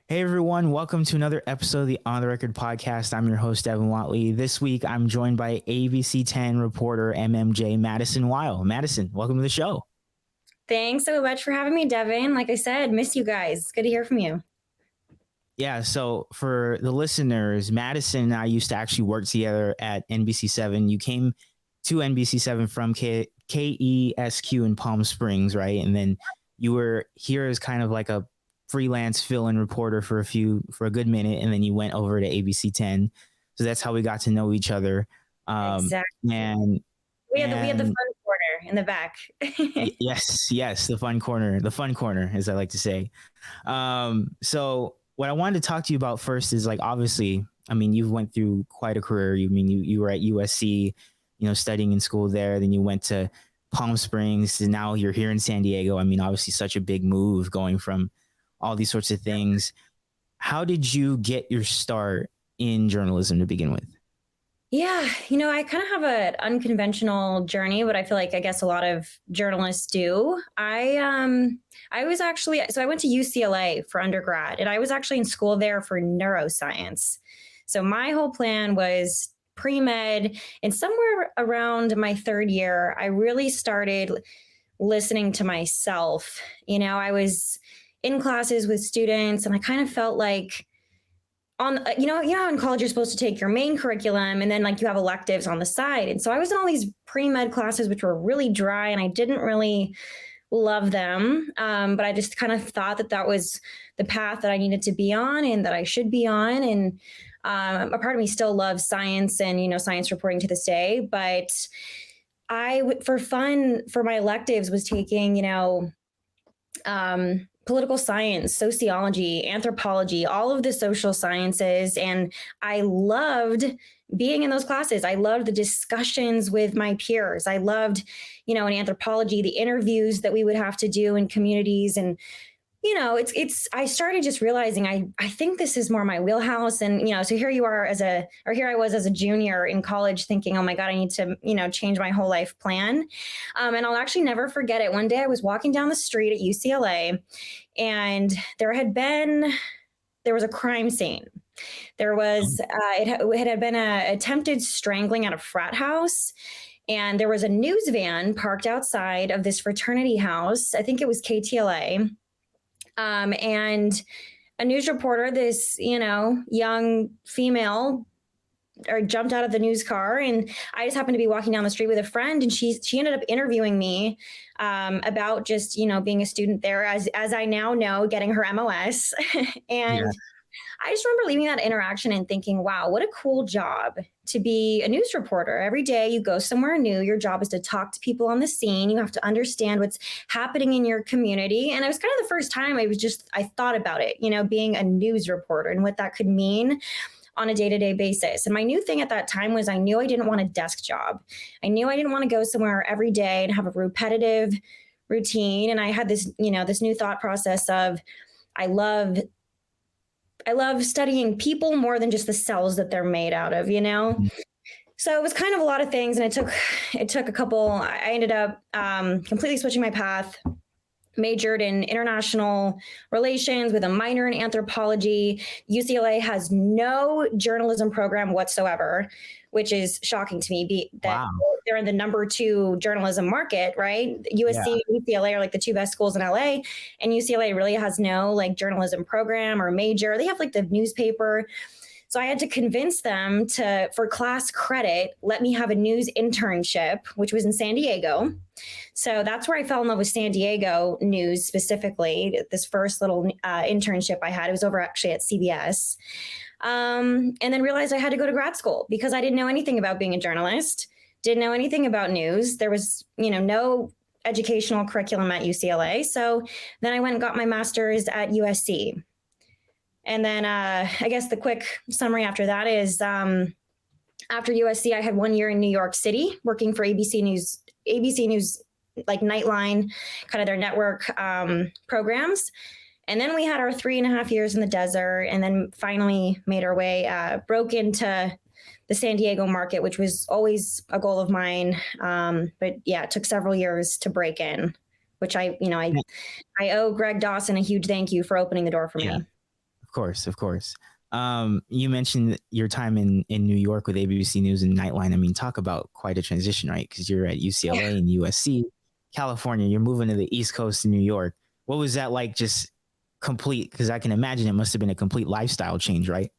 Hey everyone, welcome to another episode of the On the Record podcast. I'm your host, Devin Watley. This week, I'm joined by ABC 10 reporter MMJ Madison Weil. Madison, welcome to the show. Thanks so much for having me, Devin. Like I said, miss you guys. It's good to hear from you. Yeah, so for the listeners, Madison and I used to actually work together at NBC7. You came to NBC7 from KESQ in Palm Springs, right? And then you were here as kind of like a freelance fill-in reporter for a good minute, and then you went over to ABC 10. So that's how we got to know each other. Exactly. And we had the fun corner in the back. yes, the fun corner, as I like to say. So what I wanted to talk to you about first is, like, obviously, I mean, you went through quite a career. You were at USC, studying in school there. Then you went to Palm Springs, and now you're here in San Diego. I mean, obviously, such a big move going from all these sorts of things. How did you get your start in journalism to begin with? Yeah, I kind of have an unconventional journey, but I feel like I guess a lot of journalists do. I was actually, so I went to UCLA for undergrad, and I was actually in school there for neuroscience. So my whole plan was pre-med, and somewhere around my third year, I really started listening to myself. I was in classes with students, and I kind of felt like in college you're supposed to take your main curriculum and then like you have electives on the side. And so I was in all these pre-med classes, which were really dry, and I didn't really love them. But I just kind of thought that was the path that I needed to be on and that I should be on. And a part of me still loves science and, science reporting to this day. But for fun, for my electives, was taking, political science, sociology, anthropology, all of the social sciences. And I loved being in those classes. I loved the discussions with my peers. I loved, in anthropology, the interviews that we would have to do in communities. And, I started just realizing I think this is more my wheelhouse. And, so here I was as a junior in college thinking, oh my God, I need to, change my whole life plan. And I'll actually never forget it. One day I was walking down the street at UCLA, and there was a crime scene. There was, it had been an attempted strangling at a frat house. And there was a news van parked outside of this fraternity house. I think it was KTLA. And a news reporter, this, young female, jumped out of the news car, and I just happened to be walking down the street with a friend, and she ended up interviewing me about just, being a student there, as I now know, getting her MOS. And yeah. I just remember leaving that interaction and thinking, wow, what a cool job to be a news reporter. Every day you go somewhere new. Your job is to talk to people on the scene. You have to understand what's happening in your community. And it was kind of the first time I thought about it, being a news reporter and what that could mean on a day-to-day basis. And my new thing at that time was I knew I didn't want a desk job. I knew I didn't want to go somewhere every day and have a repetitive routine. And I had this, this new thought process of I love studying people more than just the cells that they're made out of, Mm-hmm. So it was kind of a lot of things. And it took a couple, I ended up completely switching my path, majored in international relations with a minor in anthropology. UCLA has no journalism program whatsoever, which is shocking to me. Wow. They're in the number 2 journalism market, right? USC and UCLA are like the 2 best schools in LA, and UCLA really has no like journalism program or major. They have like the newspaper. So I had to convince them for class credit, let me have a news internship, which was in San Diego. So that's where I fell in love with San Diego news specifically. This first little internship I had, it was over actually at CBS. And then realized I had to go to grad school because I didn't know anything about being a journalist, didn't know anything about news. There was, no educational curriculum at UCLA. So then I went and got my master's at USC. And then I guess the quick summary after that is after USC, I had 1 year in New York City working for ABC News, like Nightline, kind of their network programs. And then we had our 3.5 years in the desert, and then finally made our way, broke into the San Diego market, which was always a goal of mine. But yeah, it took several years to break in, which I owe Greg Dawson a huge thank you for opening the door for me. Of course, of course. You mentioned your time in New York with ABC News and Nightline. I mean, talk about quite a transition, right? Because you're at UCLA and USC, California. You're moving to the East Coast in New York. What was that like? Just complete? Because I can imagine it must have been a complete lifestyle change, right?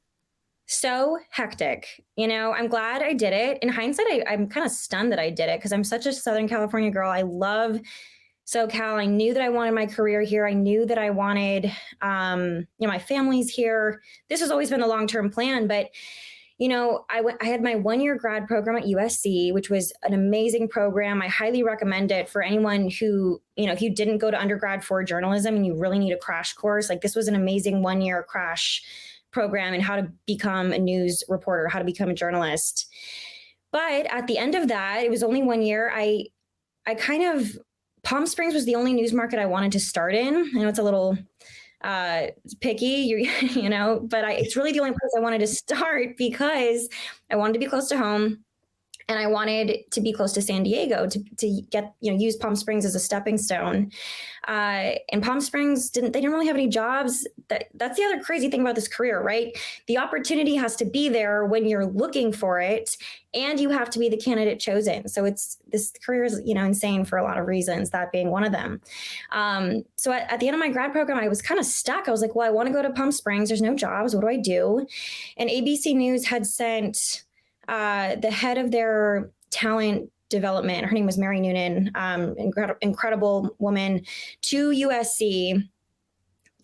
So hectic. I'm glad I did it. In hindsight, I'm kind of stunned that I did it because I'm such a Southern California girl. I love SoCal. I knew that I wanted my career here. I knew that I wanted, my family's here. This has always been a long-term plan, but I had my 1-year grad program at USC, which was an amazing program. I highly recommend it for anyone who, if you didn't go to undergrad for journalism and you really need a crash course, like this was an amazing 1-year crash program in how to become a news reporter, how to become a journalist. But at the end of that, it was only 1 year. I kind of, Palm Springs was the only news market I wanted to start in. I know it's a little picky, but it's really the only place I wanted to start because I wanted to be close to home. And I wanted to be close to San Diego to get, use Palm Springs as a stepping stone. And Palm Springs didn't really have any jobs. That's the other crazy thing about this career, right? The opportunity has to be there when you're looking for it, and you have to be the candidate chosen. So this career is, insane for a lot of reasons, that being one of them. So at the end of my grad program, I was kind of stuck. I was like, well, I want to go to Palm Springs. There's no jobs. What do I do? And ABC News had sent the head of their talent development, her name was Mary Noonan, incredible woman, to USC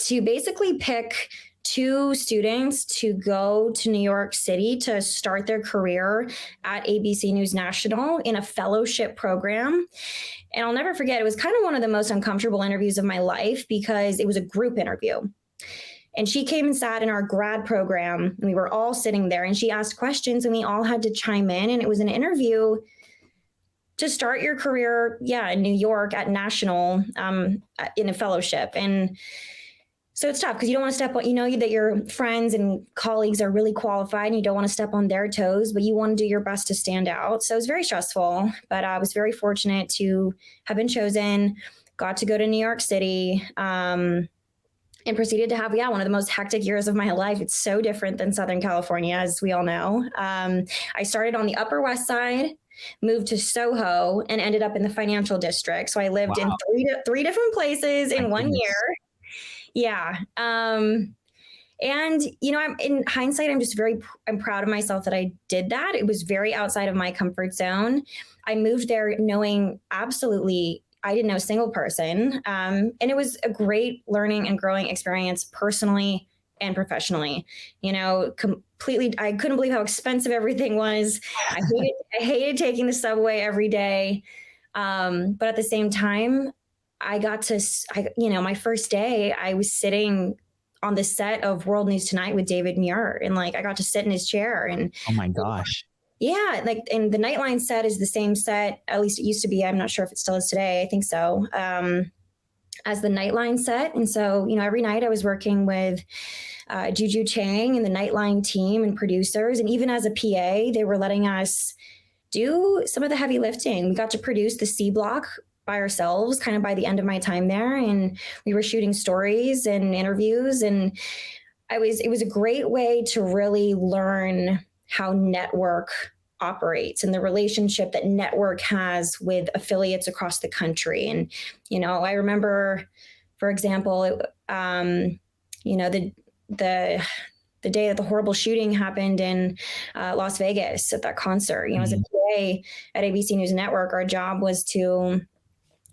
to basically pick 2 students to go to New York City to start their career at ABC News National in a fellowship program. And I'll never forget, it was kind of one of the most uncomfortable interviews of my life because it was a group interview. And she came and sat in our grad program, and we were all sitting there, and she asked questions, and we all had to chime in. And it was an interview to start your career, in New York at National, in a fellowship. And so it's tough because you don't want to step on, that your friends and colleagues are really qualified, and you don't want to step on their toes, but you want to do your best to stand out. So it was very stressful, but I was very fortunate to have been chosen, got to go to New York City, and proceeded to have, one of the most hectic years of my life. It's so different than Southern California, as we all know. I started on the Upper West Side, moved to Soho, and ended up in the financial district. So I lived in three different places in 1 year. Yeah. And, I'm in hindsight, I'm proud of myself that I did that. It was very outside of my comfort zone. I moved there knowing absolutely I didn't know a single person. And it was a great learning and growing experience personally and professionally. Completely, I couldn't believe how expensive everything was. I hated taking the subway every day. But at the same time, my first day, I was sitting on the set of World News Tonight with David Muir, and I got to sit in his chair. And oh my gosh. Yeah, and the Nightline set is the same set, at least it used to be. I'm not sure if it still is today. I think so. As the Nightline set. And so, every night I was working with Juju Chang and the Nightline team and producers. And even as a PA, they were letting us do some of the heavy lifting. We got to produce the C block by ourselves kind of by the end of my time there. And we were shooting stories and interviews. And it was a great way to really learn how network operates and the relationship that network has with affiliates across the country. And, I remember, for example, the day that the horrible shooting happened in Las Vegas at that concert, as a PA at ABC News Network, our job was to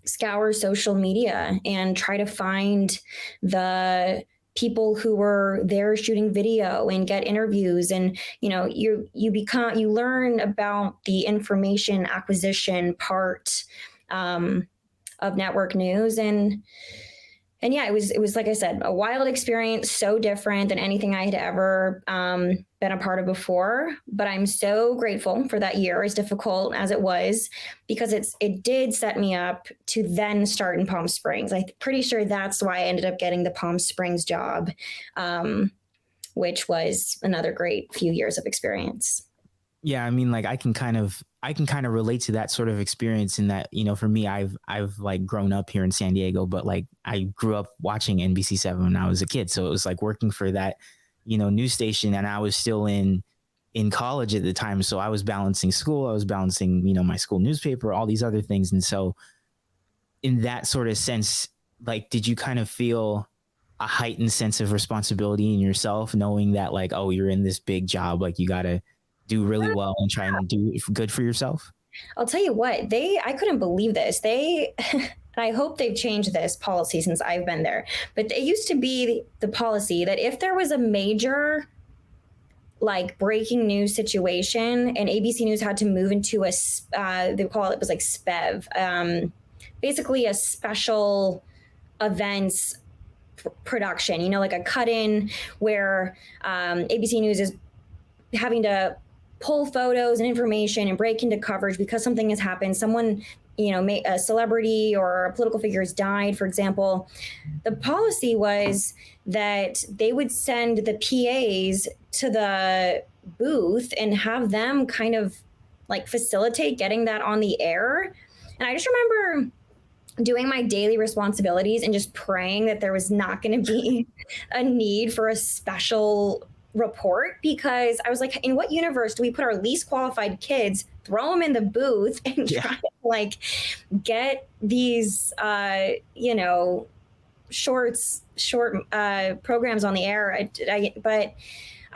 scour social media and try to find the people who were there shooting video and get interviews. And, you learn about the information acquisition part of network news. And yeah, it was, like I said, a wild experience, so different than anything I had ever been a part of before. But I'm so grateful for that year, as difficult as it was, because it did set me up to then start in Palm Springs. I'm pretty sure that's why I ended up getting the Palm Springs job, which was another great few years of experience. Yeah, I mean, I can kind of I can kind of relate to that sort of experience in that, you know, for me, I've like grown up here in San Diego, but like I grew up watching NBC7 when I was a kid. So it was like working for that, you know, news station, and I was still in college at the time. So I was balancing school, I was balancing, you know, my school newspaper, all these other things. And so in that sort of sense, like, did you kind of feel a heightened sense of responsibility in yourself, knowing that like, oh, you're in this big job, like you got to do really well and try and do good for yourself? I'll tell you what, I couldn't believe this. And I hope they've changed this policy since I've been there. But it used to be the policy that if there was a major like breaking news situation and ABC News had to move into a, they call it was like SPEV, basically a special events production, you know, like a cut in where ABC News is having to pull photos and information and break into coverage because something has happened. Someone, you know, a celebrity or a political figure has died, for example. The policy was that they would send the PAs to the booth and have them kind of like facilitate getting that on the air. And I just remember doing my daily responsibilities and just praying that there was not going to be a need for a special report, because I was like, in what universe do we put our least qualified kids, throw them in the booth and try to like get these, you know, short programs on the air. But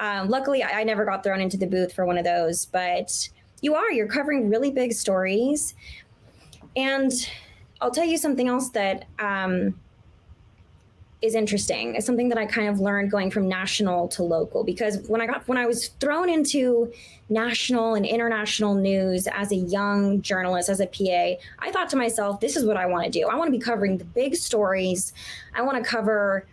luckily I never got thrown into the booth for one of those. But you're covering really big stories. And I'll tell you something else that is interesting. It's something that I kind of learned going from national to local, because when I was thrown into national and international news as a young journalist, as a PA, I thought to myself, this is what I want to do. I want to be covering the big stories. I want to cover,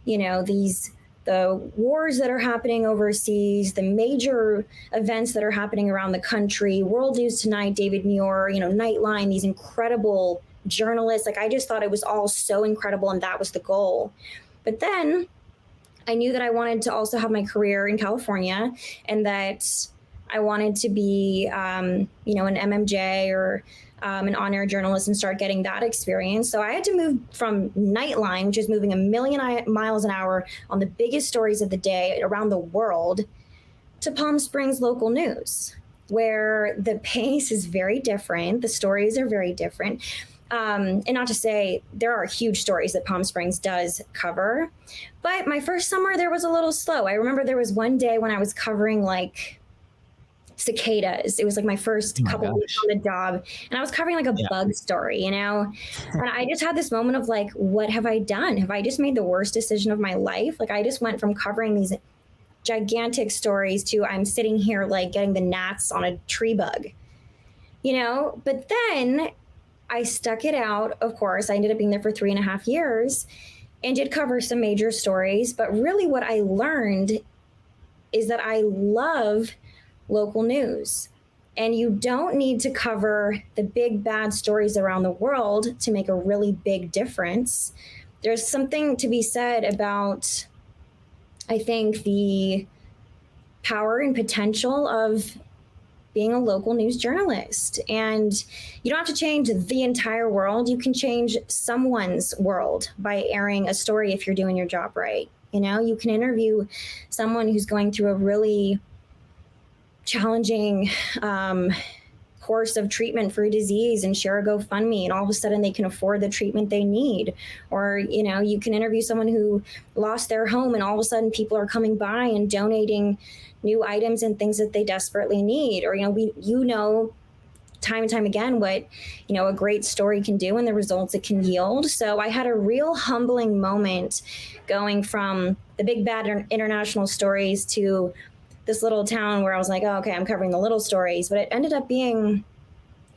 you know, the wars that are happening overseas, the major events that are happening around the country, World News Tonight, David Muir, you know, Nightline, these incredible journalists. Like, I just thought it was all so incredible, and that was the goal. But then I knew that I wanted to also have my career in California, and that I wanted to be, you know, an MMJ or an on-air journalist and start getting that experience. So I had to move from Nightline, which is moving 1,000,000 miles an hour on the biggest stories of the day around the world, to Palm Springs local news, where the pace is very different. The stories are very different. And not to say there are huge stories that Palm Springs does cover, but my first summer there was a little slow. I remember there was one day when I was covering like cicadas. It was like my first couple weeks on the job, and I was covering like a bug story, you know, and I just had this moment of like, what have I done? Have I just made the worst decision of my life? Like, I just went from covering these gigantic stories to I'm sitting here like getting the gnats on a tree bug, you know. But then I stuck it out. Of course, I ended up being there for 3.5 years and did cover some major stories. But really what I learned is that I love local news. And you don't need to cover the big bad stories around the world to make a really big difference. There's something to be said about, I think, the power and potential of being a local news journalist. And you don't have to change the entire world. You can change someone's world by airing a story if you're doing your job right. You know, you can interview someone who's going through a really challenging course of treatment for a disease and share a GoFundMe, and all of a sudden they can afford the treatment they need. Or, you know, you can interview someone who lost their home, and all of a sudden people are coming by and donating new items and things that they desperately need. Or, you know, time and time again what, you know, a great story can do and the results it can yield. So I had a real humbling moment going from the big bad international stories to this little town where I was like, oh, okay, I'm covering the little stories. But it ended up being,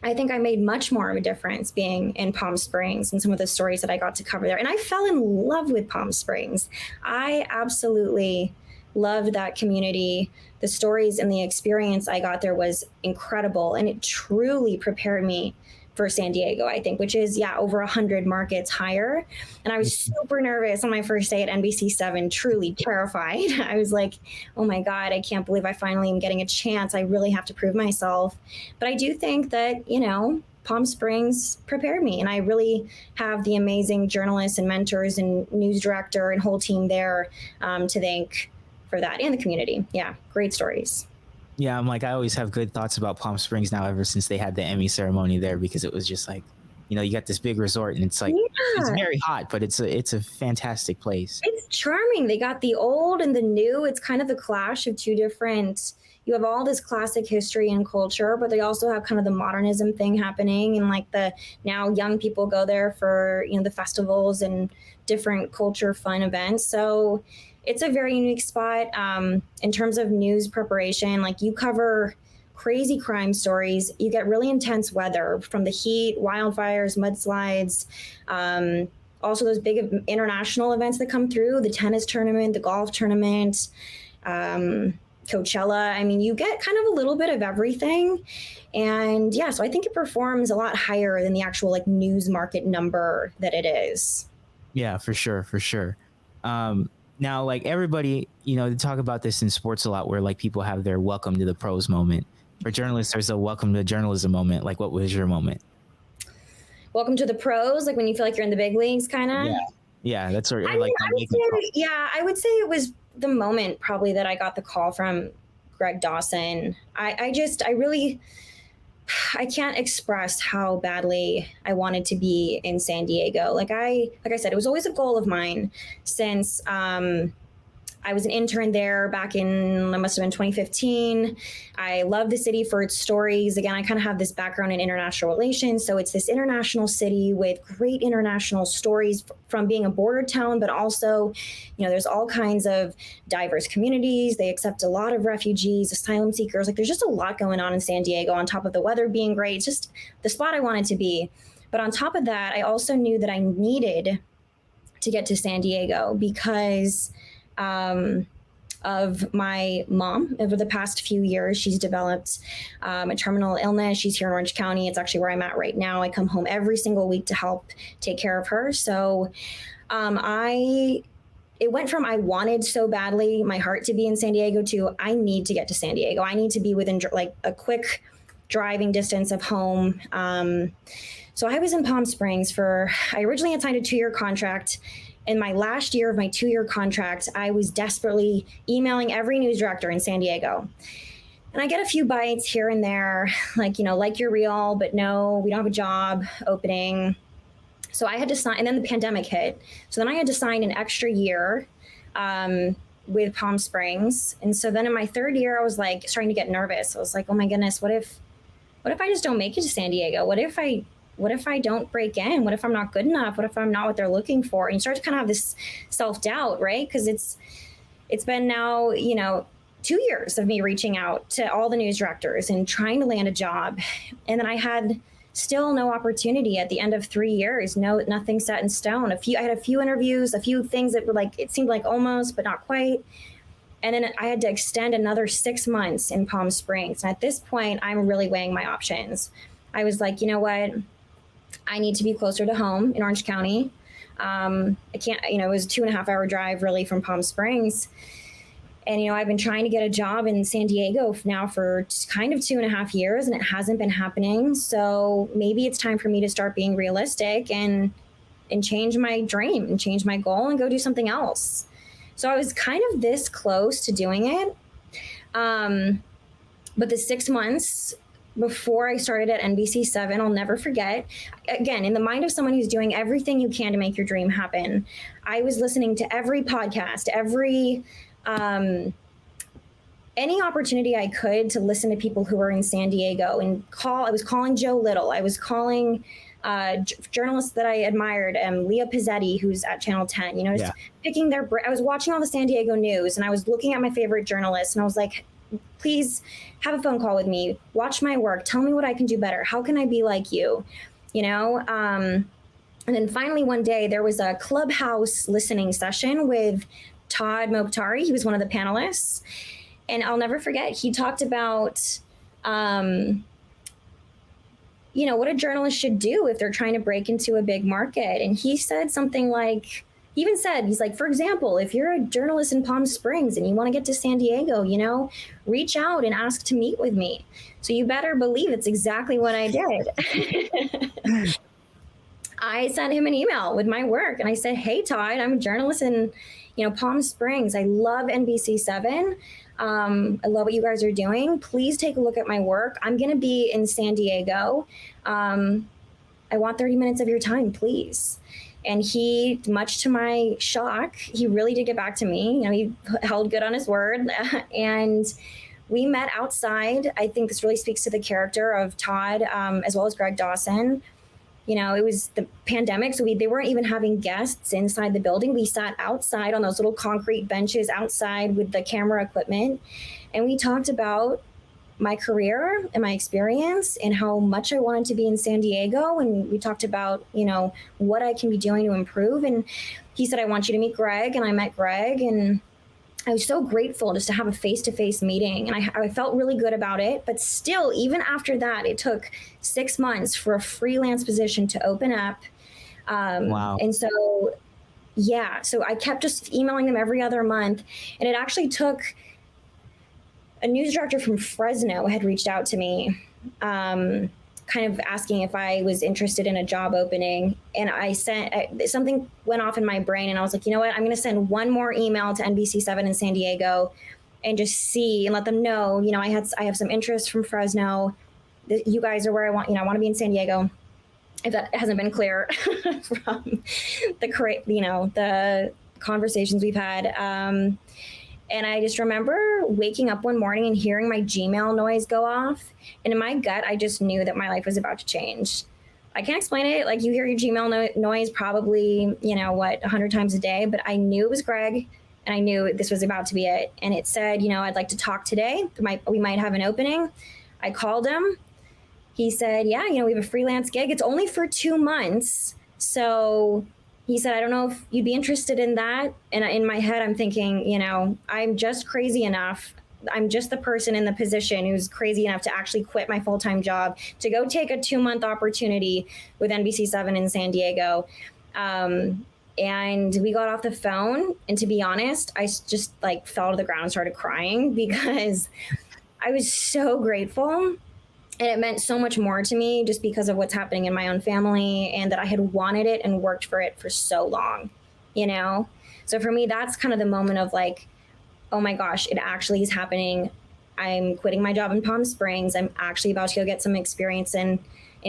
I think I made much more of a difference being in Palm Springs and some of the stories that I got to cover there. And I fell in love with Palm Springs. I absolutely loved that community. The stories and the experience I got there was incredible. And it truly prepared me for San Diego, I think, which is, over 100 markets higher. And I was super nervous on my first day at NBC7, truly terrified. I was like, oh my God, I can't believe I finally am getting a chance. I really have to prove myself. But I do think that, Palm Springs prepared me, and I really have the amazing journalists and mentors and news director and whole team there to thank for that, and the community. Yeah, great stories. Yeah, I'm like, I always have good thoughts about Palm Springs now, ever since they had the Emmy ceremony there, because it was just like, you got this big resort, and it's like, it's very hot, but it's a fantastic place. It's charming. They got the old and the new. It's kind of the clash of two different. You have all this classic history and culture, but they also have kind of the modernism thing happening, and like now young people go there for the festivals and different culture fun events. So it's a very unique spot. In terms of news preparation, like, you cover crazy crime stories. You get really intense weather, from the heat, wildfires, mudslides, also those big international events that come through, the tennis tournament, the golf tournament, Coachella. I mean, you get kind of a little bit of everything. And yeah, so I think it performs a lot higher than the actual like news market number that it is. Yeah, for sure. For sure. Now, like, everybody, they talk about this in sports a lot, where like people have their welcome to the pros moment. For journalists, there's a welcome to journalism moment. Like, what was your moment? Welcome to the pros, like when you feel like you're in the big leagues, kind of. Yeah, that's sort of I would say it was the moment probably that I got the call from Greg Dawson. I can't express how badly I wanted to be in San Diego. Like I said, it was always a goal of mine since I was an intern there back in, it must have been 2015. I love the city for its stories. Again, I kind of have this background in international relations. So it's this international city with great international stories from being a border town, but also, there's all kinds of diverse communities. They accept a lot of refugees, asylum seekers. Like, there's just a lot going on in San Diego, on top of the weather being great. It's just the spot I wanted to be. But on top of that, I also knew that I needed to get to San Diego because of my mom. Over the past few years, she's developed a terminal illness. She's here in Orange County. It's actually where I'm at right now. I come home every single week to help take care of her. So it went from I wanted so badly my heart to be in San Diego to I need to get to San Diego. I need to be within like a quick driving distance of home. So I was in Palm Springs I originally had signed a 2-year contract. In my last year of my 2-year contract, I was desperately emailing every news director in San Diego. And I get a few bites here and there, like, like you're real, but no, we don't have a job opening. So I had to sign, and then the pandemic hit. So then I had to sign an extra year with Palm Springs. And so then in my 3rd year, I was like starting to get nervous. I was like, oh my goodness, what if I just don't make it to San Diego? What if I don't break in? What if I'm not good enough? What if I'm not what they're looking for? And you start to kind of have this self-doubt, right? Because it's been now, 2 years of me reaching out to all the news directors and trying to land a job. And then I had still no opportunity at the end of 3 years. Nothing set in stone. I had a few interviews, a few things that were like, it seemed like almost, but not quite. And then I had to extend another 6 months in Palm Springs. And at this point, I'm really weighing my options. I was like, you know what? I need to be closer to home in Orange County. I can't, it was a 2.5-hour drive really from Palm Springs. And, I've been trying to get a job in San Diego now for kind of 2.5 years, and it hasn't been happening. So maybe it's time for me to start being realistic and change my dream and change my goal and go do something else. So I was kind of this close to doing it. But the 6 months before I started at NBC7, I'll never forget. Again, in the mind of someone who's doing everything you can to make your dream happen, I was listening to every podcast, any opportunity I could to listen to people who were in San Diego and I was calling Joe Little. I was calling journalists that I admired, Leah Pizzetti, who's at Channel 10, just picking I was watching all the San Diego news, and I was looking at my favorite journalists, and I was like, please have a phone call with me, watch my work, tell me what I can do better. How can I be like you? And then finally one day there was a Clubhouse listening session with Todd Mokhtari. He was one of the panelists. And I'll never forget, he talked about what a journalist should do if they're trying to break into a big market. And he said something like, he even said, he's like, for example, if you're a journalist in Palm Springs and you want to get to San Diego, reach out and ask to meet with me. So you better believe it's exactly what I did. I sent him an email with my work and I said, hey, Todd, I'm a journalist in, Palm Springs. I love NBC7. I love what you guys are doing. Please take a look at my work. I'm going to be in San Diego. I want 30 minutes of your time, please. And he, much to my shock, he really did get back to me. He held good on his word. And we met outside. I think this really speaks to the character of Todd, as well as Greg Dawson. It was the pandemic, so they weren't even having guests inside the building. We sat outside on those little concrete benches outside with the camera equipment. And we talked about my career and my experience and how much I wanted to be in San Diego. And we talked about, what I can be doing to improve. And he said, I want you to meet Greg. And I met Greg. And I was so grateful just to have a face-to-face meeting. And I felt really good about it. But still, even after that, it took 6 months for a freelance position to open up. Wow. And so, so I kept just emailing them every other month. And it actually took a news director from Fresno had reached out to me, kind of asking if I was interested in a job opening. And something went off in my brain and I was like, you know what, I'm going to send one more email to NBC7 in San Diego and just see and let them know, I have some interest from Fresno. You guys are where I want to be in San Diego. If that hasn't been clear from the conversations we've had. And I just remember waking up one morning and hearing my Gmail noise go off. And in my gut, I just knew that my life was about to change. I can't explain it. Like, you hear your Gmail noise probably, 100 times a day. But I knew it was Greg and I knew this was about to be it. And it said, I'd like to talk today. We might have an opening. I called him. He said, yeah, we have a freelance gig. It's only for 2 months. So he said, I don't know if you'd be interested in that. And in my head, I'm thinking, I'm just crazy enough. I'm just the person in the position who's crazy enough to actually quit my full-time job to go take a 2-month opportunity with NBC7 in San Diego. And we got off the phone. And to be honest, I just fell to the ground and started crying because I was so grateful. And it meant so much more to me just because of what's happening in my own family and that I had wanted it and worked for it for so long, So for me, that's kind of the moment of oh my gosh, it actually is happening. I'm quitting my job in Palm Springs. I'm actually about to go get some experience in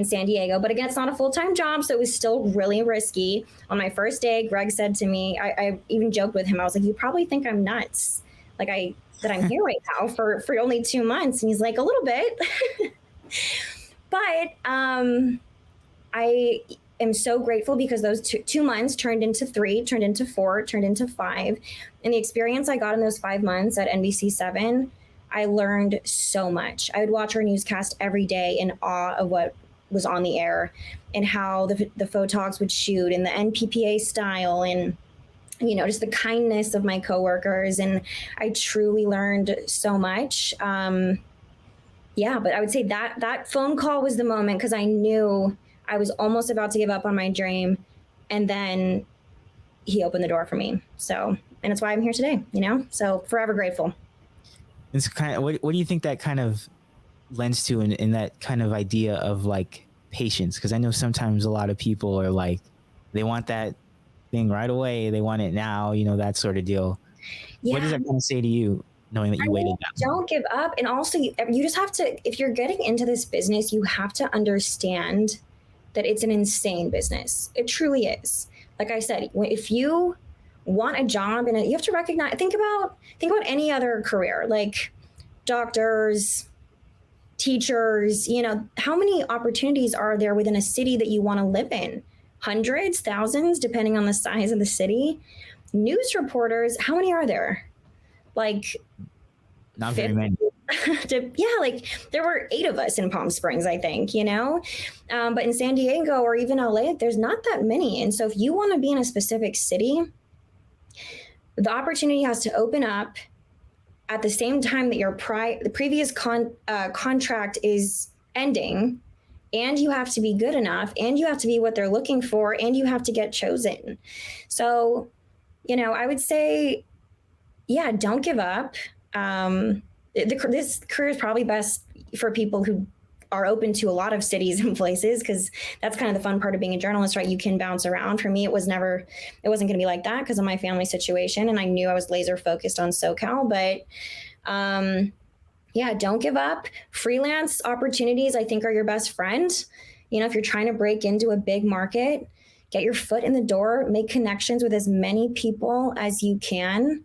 San Diego. But again, it's not a full-time job, so it was still really risky. On my first day, Greg said to me, I even joked with him. I was like, you probably think I'm nuts. That I'm here right now for only 2 months. And he's like, a little bit. But I am so grateful because those 2 months turned into 3, turned into 4, turned into 5. And the experience I got in those 5 months at NBC7, I learned so much. I would watch our newscast every day in awe of what was on the air and how the photogs would shoot in the NPPA style and just the kindness of my coworkers. And I truly learned so much. But I would say that phone call was the moment because I knew I was almost about to give up on my dream. And then he opened the door for me. So, and it's why I'm here today, so forever grateful. It's kind of, what do you think that kind of lends to in that kind of idea of patience? Because I know sometimes a lot of people are they want that thing right away. They want it now, that sort of deal. Yeah. What does that kind of say to you? Knowing that you waited that long? Don't give up. And also you just have to, if you're getting into this business, you have to understand that it's an insane business. It truly is. Like I said, if you want a job and you have to recognize, think about any other career, like doctors, teachers, how many opportunities are there within a city that you want to live in? Hundreds, thousands, depending on the size of the city. News reporters, how many are there? Not very many. There were 8 of us in Palm Springs, I think, but in San Diego or even LA, there's not that many. And so if you want to be in a specific city, the opportunity has to open up at the same time that your the previous contract is ending. and you have to be good enough, and you have to be what they're looking for, and you have to get chosen. So, I would say, yeah, don't give up. This career is probably best for people who are open to a lot of cities and places, because that's kind of the fun part of being a journalist, right? You can bounce around. For me, it wasn't going to be like that because of my family situation, and I knew I was laser focused on SoCal. But yeah, don't give up. Freelance opportunities, I think, are your best friend. If you're trying to break into a big market, get your foot in the door, make connections with as many people as you can.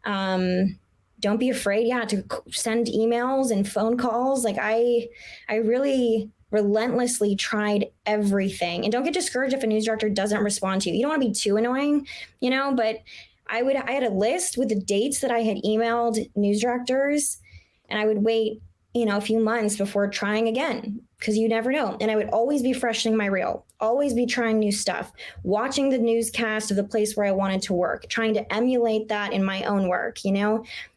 Don't be afraid, to send emails and phone calls. Like I really relentlessly tried everything. And don't get discouraged if a news director doesn't respond to you. You don't want to be too annoying, but I had a list with the dates that I had emailed news directors, and I would wait, a few months before trying again, because you never know. And I would always be freshening my reel, always be trying new stuff, watching the newscast of the place where I wanted to work, trying to emulate that in my own work,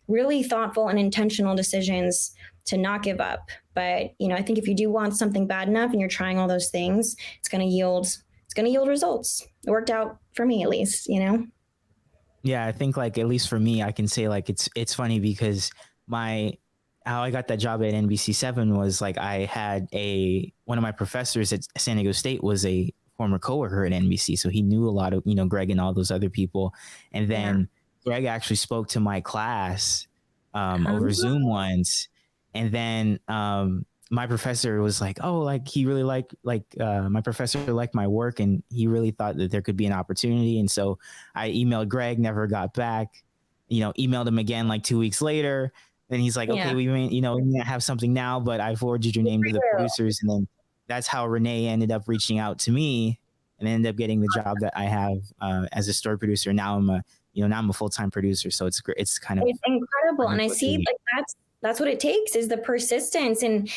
really thoughtful and intentional decisions to not give up. But, I think if you do want something bad enough and you're trying all those things, it's going to yield results. It worked out for me, at least, Yeah, I think like at least for me, I can say like it's funny because how I got that job at NBC7 was like I had one of my professors at San Diego State was a former coworker at NBC, so he knew a lot of Greg and all those other people, and then Greg actually spoke to my class over Zoom once, and then my professor was like, oh, like he really liked my professor liked my work, and he really thought that there could be an opportunity, and so I emailed Greg, never got back, emailed him again like 2 weeks later. And he's like, okay, we may have something now, but I forwarded your name to the producers. And then that's how Renee ended up reaching out to me and ended up getting the job that I have as a story producer. Now I'm a full-time producer. So it's great. It's incredible. And I see like that's what it takes, is the persistence and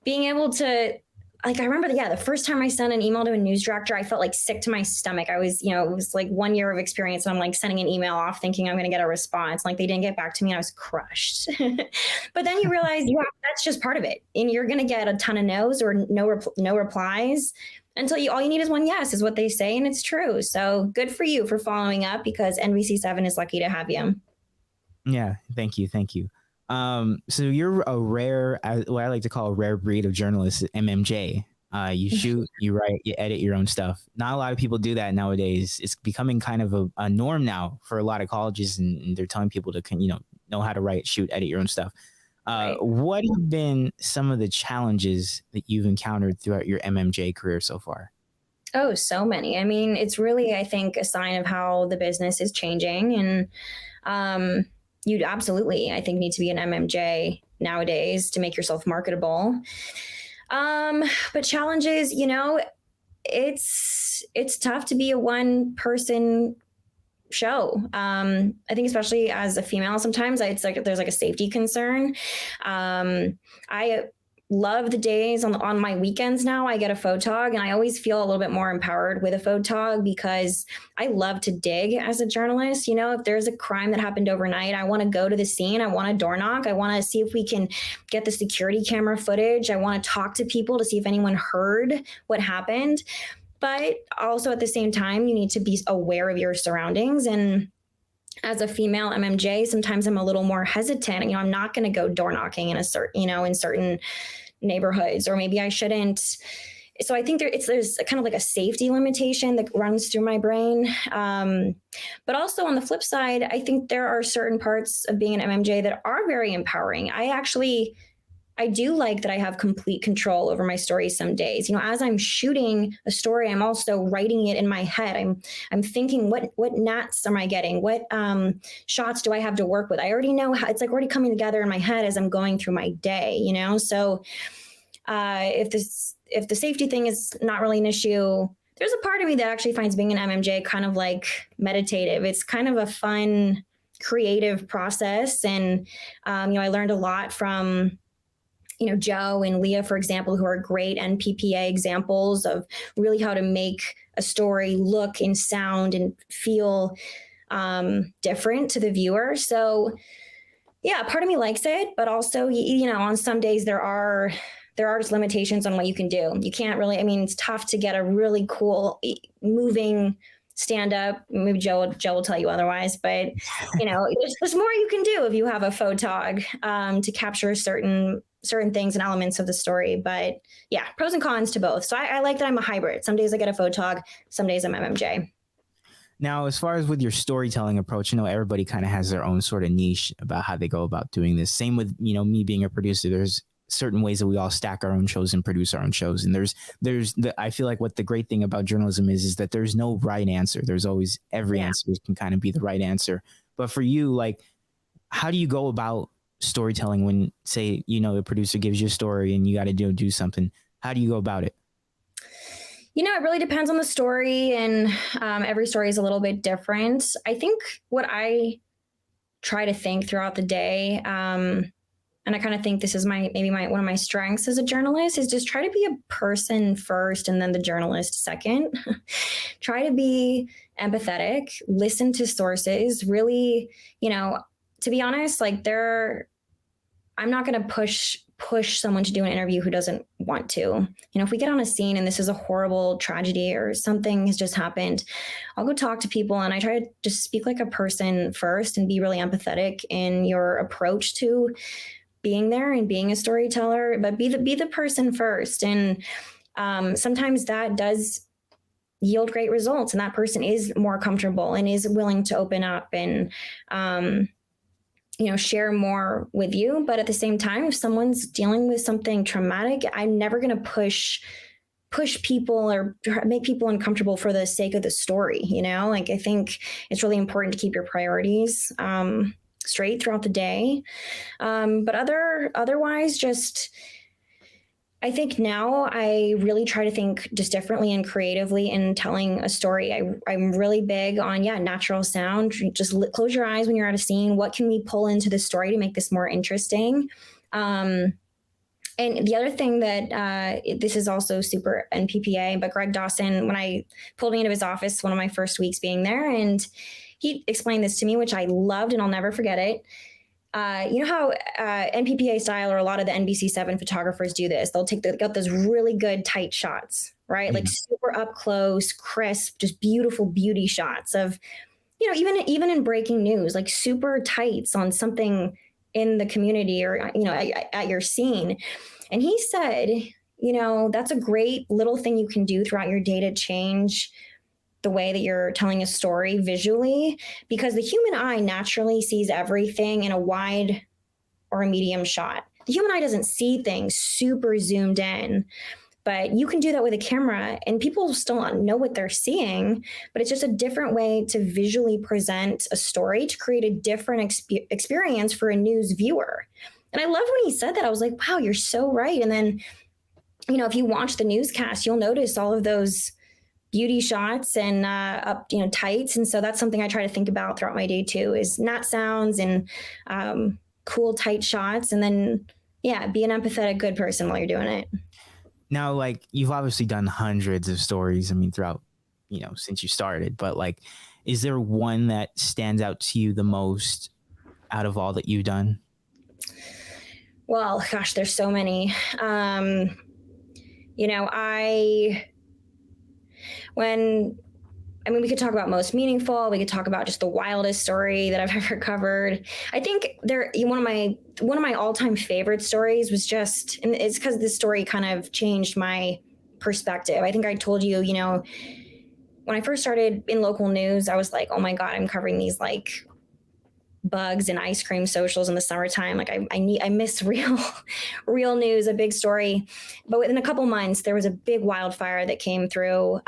being able to, like, I remember, the first time I sent an email to a news director, I felt like sick to my stomach. I was, it was like 1 year of experience. And I'm like sending an email off thinking I'm going to get a response. Like they didn't get back to me. And I was crushed. But then you realize, that's just part of it. And you're going to get a ton of no's or no replies until all you need is one yes, is what they say. And it's true. So good for you for following up, because NBC7 is lucky to have you. Yeah. Thank you. Thank you. So you're a rare, what I like to call a rare breed of journalists, MMJ. You shoot, you write, you edit your own stuff. Not a lot of people do that nowadays. It's becoming kind of a norm now for a lot of colleges, and they're telling people to, know how to write, shoot, edit your own stuff. Right. What have been some of the challenges that you've encountered throughout your MMJ career so far? Oh, so many. I mean, it's really, I think, a sign of how the business is changing. And, you absolutely, I think, need to be an MMJ nowadays to make yourself marketable. But challenges, it's tough to be a one-person show. I think especially as a female, sometimes it's like there's like a safety concern. I love the days on my weekends now. I get a photog, and I always feel a little bit more empowered with a photog, because I love to dig as a journalist. If there's a crime that happened overnight, I want to go to the scene. I want to door knock. I want to see if we can get the security camera footage. I want to talk to people to see if anyone heard what happened. But also at the same time, you need to be aware of your surroundings. And as a female MMJ, sometimes I'm a little more hesitant. I'm not going to go door knocking in in certain neighborhoods, or maybe I shouldn't. So I think there's kind of like a safety limitation that runs through my brain. But also on the flip side, I think there are certain parts of being an MMJ that are very empowering. I do like that I have complete control over my story some days. As I'm shooting a story, I'm also writing it in my head. I'm thinking, what nats am I getting? What shots do I have to work with? I already know how it's like already coming together in my head as I'm going through my day, So if the safety thing is not really an issue, there's a part of me that actually finds being an MMJ kind of like meditative. It's kind of a fun, creative process. And, I learned a lot from Joe and Leah, for example, who are great NPPA examples of really how to make a story look and sound and feel different to the viewer. So yeah, part of me likes it, but also, on some days there are there are just limitations on what you can do. You can't really, I mean, it's tough to get a really cool moving stand up. Maybe Joe will tell you otherwise, but there's more you can do if you have a photog to capture certain things and elements of the story. But yeah, pros and cons to both. So I like that I'm a hybrid. Some days I get a photog, some days I'm MMJ. Now, as far as with your storytelling approach, everybody kind of has their own sort of niche about how they go about doing this. Same with, me being a producer. There's certain ways that we all stack our own shows and produce our own shows. And I feel like what the great thing about journalism is that there's no right answer. There's always every answer can kind of be the right answer. But for you, like, how do you go about storytelling when, say, the producer gives you a story and you got to do something? How do you go about it? It really depends on the story, and every story is a little bit different. I think what I try to think throughout the day, and I kind of think this is one of my strengths as a journalist, is just try to be a person first and then the journalist second. Try to be empathetic, listen to sources, really, to be honest, like I'm not going to push someone to do an interview who doesn't want to. If we get on a scene and this is a horrible tragedy or something has just happened, I'll go talk to people, and I try to just speak like a person first and be really empathetic in your approach to being there and being a storyteller, but be the person first. And sometimes that does yield great results, and that person is more comfortable and is willing to open up and share more with you. But at the same time, if someone's dealing with something traumatic, I'm never going to push people or make people uncomfortable for the sake of the story. Like, I think it's really important to keep your priorities straight throughout the day. But otherwise, just, I think now I really try to think just differently and creatively in telling a story. I'm really big on, natural sound. Just close your eyes when you're at a scene. What can we pull into the story to make this more interesting? And the other thing that this is also super NPPA, but Greg Dawson, when I pulled me into his office, one of my first weeks being there, and he explained this to me, which I loved and I'll never forget it. You know how NPPA style, or a lot of the NBC7 photographers do this. They've got those really good tight shots, right? Mm-hmm. Like super up close, crisp, just beautiful beauty shots of, even in breaking news, like super tights on something in the community or, at your scene. And he said, that's a great little thing you can do throughout your day to change the way that you're telling a story visually, because the human eye naturally sees everything in a wide or a medium shot. The human eye doesn't see things super zoomed in, but you can do that with a camera and people still not know what they're seeing, but it's just a different way to visually present a story to create a different experience for a news viewer. And I love when he said that. I was like, wow, you're so right. And then, if you watch the newscast, you'll notice all of those beauty shots and tights. And so that's something I try to think about throughout my day too, is nat sounds and cool tight shots. And then, be an empathetic, good person while you're doing it. Now, like, you've obviously done hundreds of stories, throughout, since you started, but like, is there one that stands out to you the most out of all that you've done? Well, gosh, there's so many. We could talk about most meaningful. We could talk about just the wildest story that I've ever covered. I think one of my all-time favorite stories was just, and it's because this story kind of changed my perspective. I think I told you, when I first started in local news, I was like, oh my God, I'm covering these like bugs and ice cream socials in the summertime. Like I miss real news, a big story. But within a couple months, there was a big wildfire that came through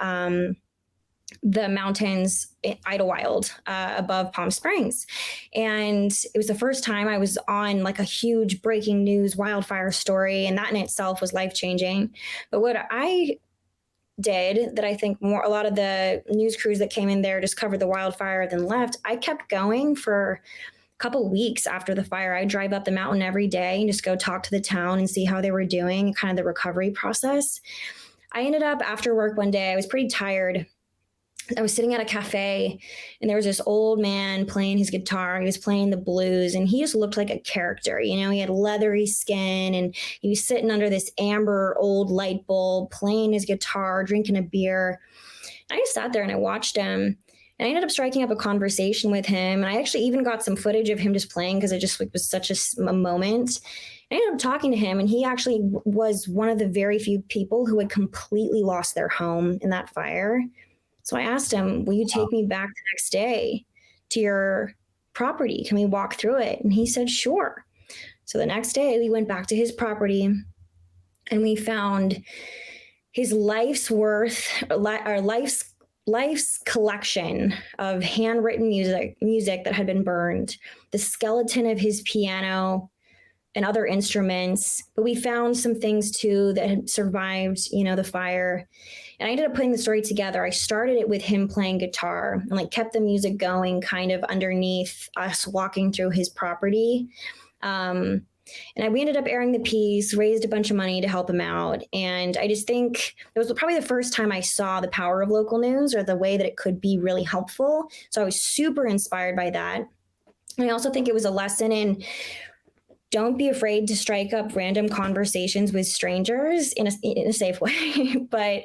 the mountains, Idlewild, above Palm Springs. And it was the first time I was on like a huge breaking news wildfire story. And that in itself was life-changing. But what I did that I think a lot of the news crews that came in there just covered the wildfire then left, I kept going for a couple weeks after the fire. I'd drive up the mountain every day and just go talk to the town and see how they were doing, kind of the recovery process. I ended up after work one day, I was pretty tired. I was sitting at a cafe and there was this old man playing his guitar. He was playing the blues and he just looked like a character. You know, he had leathery skin and he was sitting under this amber old light bulb, playing his guitar, drinking a beer. I just sat there and I watched him. And I ended up striking up a conversation with him. And I actually even got some footage of him just playing because it just was such a moment. I ended up talking to him, and he actually was one of the very few people who had completely lost their home in that fire. So I asked him, will you take me back the next day to your property? Can we walk through it? And he said, sure. So the next day we went back to his property and we found his life's worth, or life's collection of handwritten music that had been burned, the skeleton of his piano and other instruments. But we found some things too that had survived, the fire. And I ended up putting the story together. I started it with him playing guitar and like kept the music going kind of underneath us walking through his property. And we ended up airing the piece, raised a bunch of money to help him out. And I just think it was probably the first time I saw the power of local news or the way that it could be really helpful. So I was super inspired by that. And I also think it was a lesson in don't be afraid to strike up random conversations with strangers in a safe way. But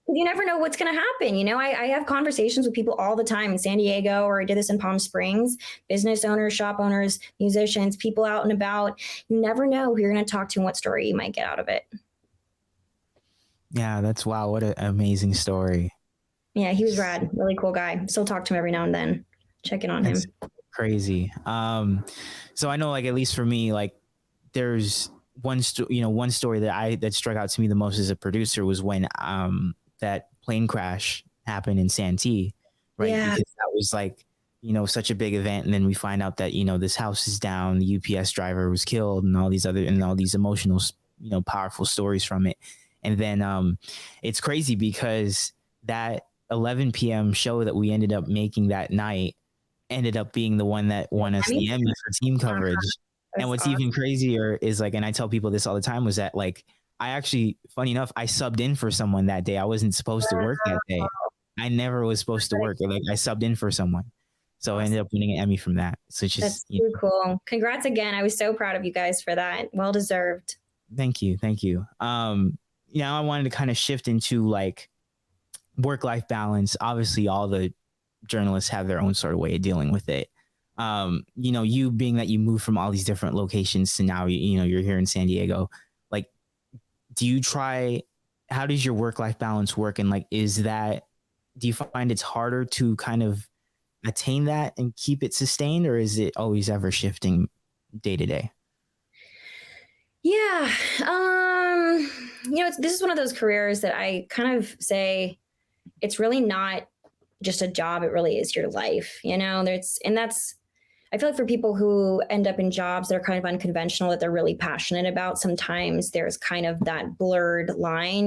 you never know what's going to happen. I have conversations with people all the time in San Diego, or I did this in Palm Springs, business owners, shop owners, musicians, people out and about. You never know who you're going to talk to and what story you might get out of it. Yeah, wow. What an amazing story. Yeah, he was rad. Really cool guy. Still talk to him every now and then. Check in on him. Crazy. So I know, like, at least for me, like, there's one story that struck out to me the most as a producer was when that plane crash happened in Santee, right? Yeah. Because that was like, such a big event. And then we find out that, this house is down, the UPS driver was killed, and all these emotional, powerful stories from it. And then it's crazy because that 11 p.m. show that we ended up making that night ended up being the one that won us the Emmy for team coverage. And what's awesome. Even crazier is, like, and I tell people this all the time, was that, like, I actually, funny enough, I subbed in for someone that day. I wasn't supposed to work that day. I never was supposed to work. Like, I subbed in for someone. So I ended up winning an Emmy from that. So it's just, that's so cool. Congrats again. I was so proud of you guys for that. Well deserved. Thank you. Now I wanted to kind of shift into, like, work-life balance. Obviously, all the journalists have their own sort of way of dealing with it. You being that you moved from all these different locations to now, you're here in San Diego, like, how does your work-life balance work? And, like, do you find it's harder to kind of attain that and keep it sustained, or is it always ever shifting day to day? Yeah. This is one of those careers that I kind of say it's really not just a job. It really is your life, I feel like for people who end up in jobs that are kind of unconventional, that they're really passionate about, sometimes there's kind of that blurred line,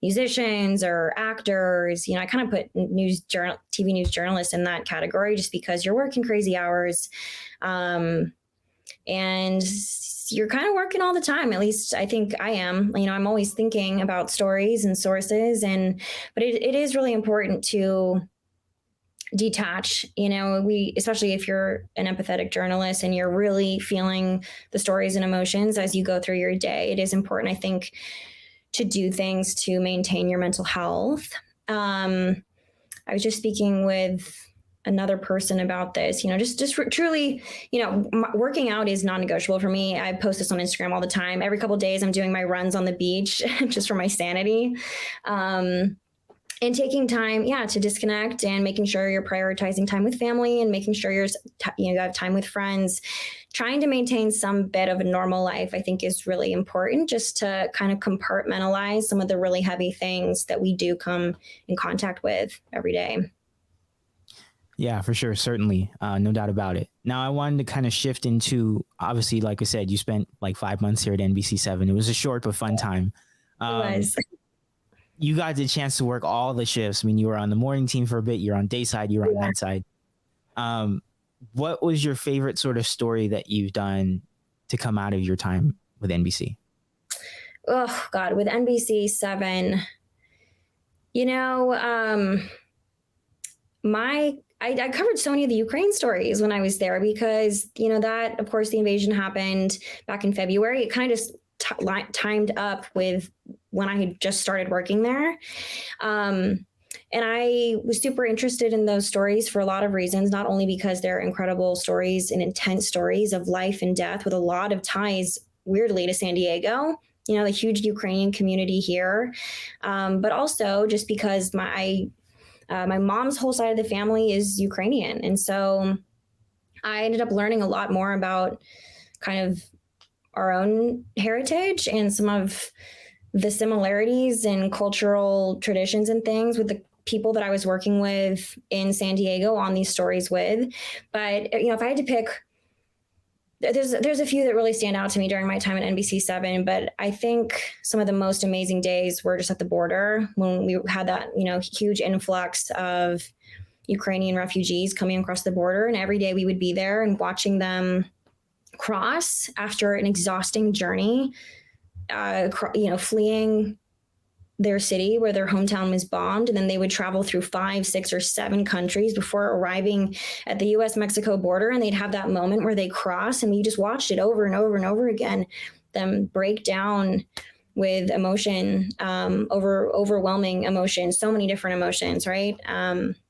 musicians or actors, I kind of put TV news journalists in that category just because you're working crazy hours. And you're kind of working all the time. At least I think I am. I'm always thinking about stories and sources, but it is really important to detach. Especially if you're an empathetic journalist and you're really feeling the stories and emotions as you go through your day, it is important, I think, to do things to maintain your mental health. I was just speaking with another person about this, just truly, working out is non-negotiable for me. I post this on Instagram all the time. Every couple of days I'm doing my runs on the beach just for my sanity. And taking time, to disconnect and making sure you're prioritizing time with family and making sure you have time with friends. Trying to maintain some bit of a normal life, I think, is really important, just to kind of compartmentalize some of the really heavy things that we do come in contact with every day. Yeah, for sure. Certainly. No doubt about it. Now, I wanted to kind of shift into, obviously, like I said, you spent like 5 months here at NBC7. It was a short but fun time. It was. You got the chance to work all the shifts. I mean, you were on the morning team for a bit. You're on day side. You were on night side. What was your favorite sort of story that you've done to come out of your time with NBC? Oh, God. With NBC7, You know, I covered so many of the Ukraine stories when I was there because, you know, that, of course, the invasion happened back in February. It kind of just timed up with when I had just started working there. And I was super interested in those stories for a lot of reasons, not only because they're incredible stories and intense stories of life and death with a lot of ties, weirdly, to San Diego, you know, the huge Ukrainian community here, but also just because my mom's whole side of the family is Ukrainian. And so I ended up learning a lot more about kind of our own heritage and some of the similarities in cultural traditions and things with the people that I was working with in San Diego on these stories with. But, you know, if I had to pick, there's a few that really stand out to me during my time at NBC7, but I think some of the most amazing days were just at the border when we had that, you know, huge influx of Ukrainian refugees coming across the border. And every day we would be there and watching them cross after an exhausting journey, you know, fleeing their city where their hometown was bombed. And then they would travel through 5, 6, or 7 countries before arriving at the US-Mexico border. And they'd have that moment where they cross, and we just watched it over and over and over again, them break down with emotion, overwhelming emotion, so many different emotions, right?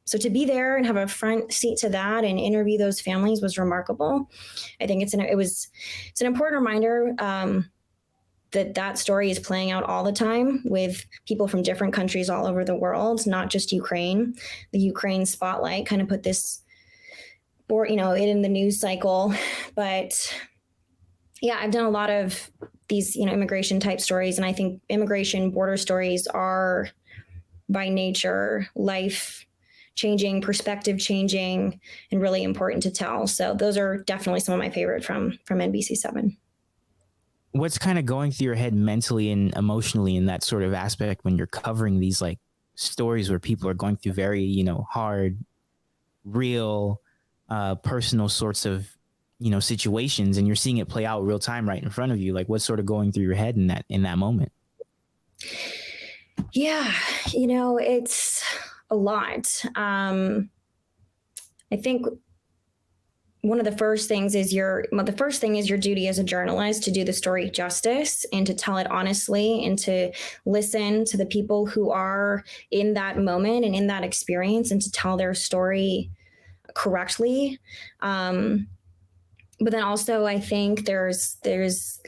So to be there and have a front seat to that and interview those families was remarkable. I think it's an important reminder that story is playing out all the time with people from different countries all over the world, not just Ukraine. The Ukraine spotlight kind of put this, or, you know, in the news cycle. But yeah, I've done a lot of these, you know, immigration type stories. And I think immigration border stories are by nature life changing, perspective changing, and really important to tell. So those are definitely some of my favorite from NBC7. What's kind of going through your head mentally and emotionally in that sort of aspect when you're covering these like stories where people are going through very, you know, hard, real, personal sorts of, you know, situations, and you're seeing it play out real time right in front of you? Like, what's sort of going through your head in that moment? Yeah, you know, it's a lot. I think one of the first things is your duty as a journalist to do the story justice and to tell it honestly and to listen to the people who are in that moment and in that experience and to tell their story correctly. But then also I think there's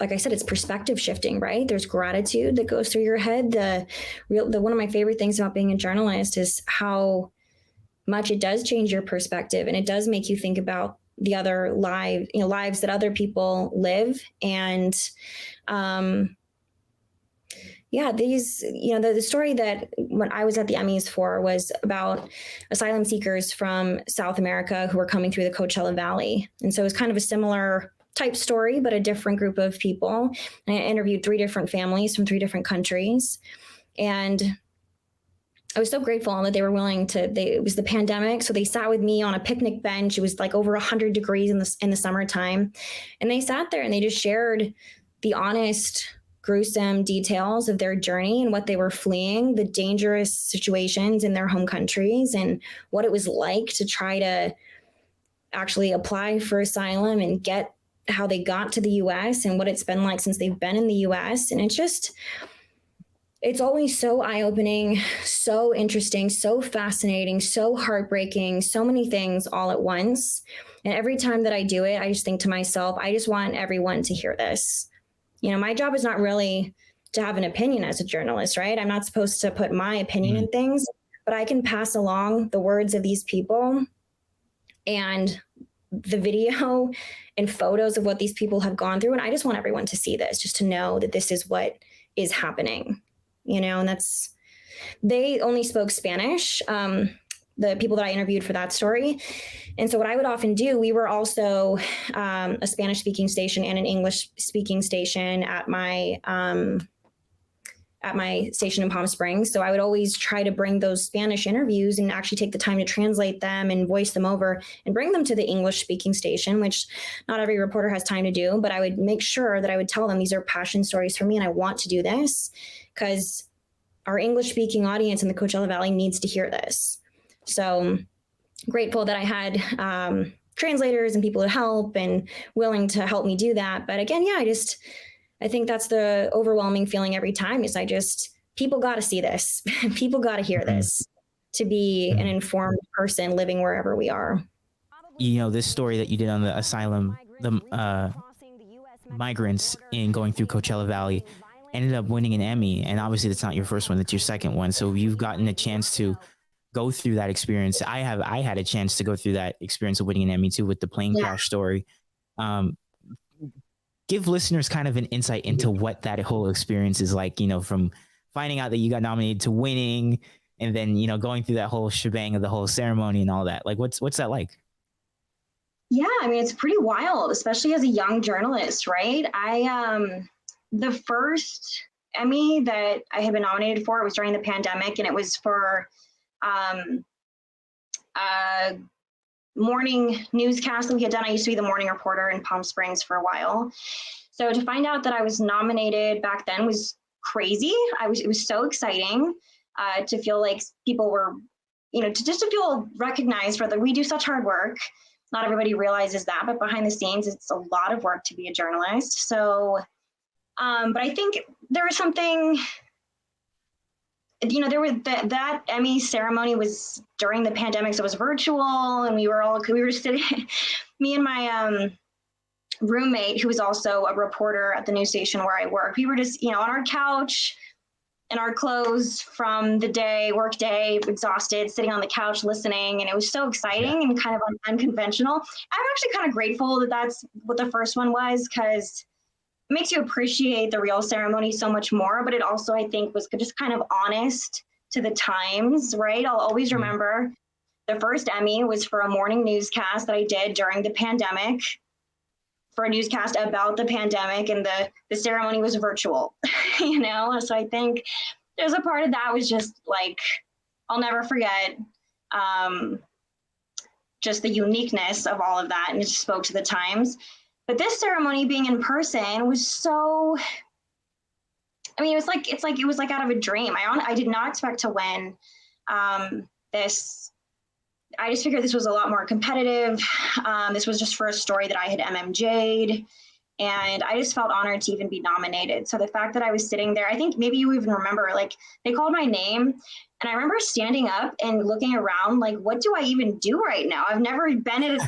like I said, it's perspective shifting, right? There's gratitude that goes through your head. The one of my favorite things about being a journalist is how much it does change your perspective, and it does make you think about the other lives that other people live. And yeah, these, you know, the story that when I was at the Emmys for was about asylum seekers from South America who were coming through the Coachella Valley. And so it was kind of a similar type story, but a different group of people. And I interviewed 3 different families from 3 different countries. And I was so grateful that they were willing to, it was the pandemic. So they sat with me on a picnic bench. It was like over 100 degrees in the summertime. And they sat there and they just shared the honest, gruesome details of their journey and what they were fleeing, the dangerous situations in their home countries, and what it was like to try to actually apply for asylum and get how they got to the US and what it's been like since they've been in the US. And it's always so eye-opening, so interesting, so fascinating, so heartbreaking, so many things all at once. And every time that I do it, I just think to myself, I just want everyone to hear this. You know, my job is not really to have an opinion as a journalist, right? I'm not supposed to put my opinion in things, but I can pass along the words of these people and the video and photos of what these people have gone through. And I just want everyone to see this, just to know that this is what is happening. You know, and they only spoke Spanish, the people that I interviewed for that story. And so what I would often do, we were also a Spanish speaking station and an English speaking station at my station in Palm Springs. So I would always try to bring those Spanish interviews and actually take the time to translate them and voice them over and bring them to the English speaking station, which not every reporter has time to do. But I would make sure that I would tell them these are passion stories for me and I want to do this because our English speaking audience in the Coachella Valley needs to hear this. So grateful that I had translators and people to help and willing to help me do that. But again, yeah, I think that's the overwhelming feeling every time is people got to see this. People got to hear this to be an informed person living wherever we are. You know, this story that you did on the asylum, the migrants in going through Coachella Valley ended up winning an Emmy. And obviously that's not your first one, that's your second one. So you've gotten a chance to go through that experience. I had a chance to go through that experience of winning an Emmy too with the plane crash story. Give listeners kind of an insight into what that whole experience is like, you know, from finding out that you got nominated to winning and then, you know, going through that whole shebang of the whole ceremony and all that. Like, what's that like? Yeah, I mean, it's pretty wild, especially as a young journalist, right? The first Emmy that I had been nominated for was during the pandemic, and it was for morning newscast that we had done. I used to be the morning reporter in Palm Springs for a while. So to find out that I was nominated back then was crazy. It was so exciting to feel like people were, you know, to feel recognized for that we do such hard work. Not everybody realizes that, but behind the scenes, it's a lot of work to be a journalist. So, but I think there was something, you know, there was that Emmy ceremony was during the pandemic, so it was virtual, and we were sitting, me and my roommate, who was also a reporter at the news station where I work, we were just, you know, on our couch in our clothes from the work day, exhausted, sitting on the couch listening, and it was so exciting and kind of unconventional. I'm actually kind of grateful that that's what the first one was, because it makes you appreciate the real ceremony so much more, but it also, I think, was just kind of honest to the times, right? I'll always remember the first Emmy was for a morning newscast that I did during the pandemic, for a newscast about the pandemic, and the ceremony was virtual, you know? So I think there's a part of that was just like, I'll never forget just the uniqueness of all of that, and it just spoke to the times. But this ceremony being in person was so, I mean, it was like out of a dream. I did not expect to win this. I just figured this was a lot more competitive. This was just for a story that I had MMJ'd, and I just felt honored to even be nominated. So the fact that I was sitting there, I think maybe you even remember, like, they called my name, and I remember standing up and looking around, like, what do I even do right now? I've never been in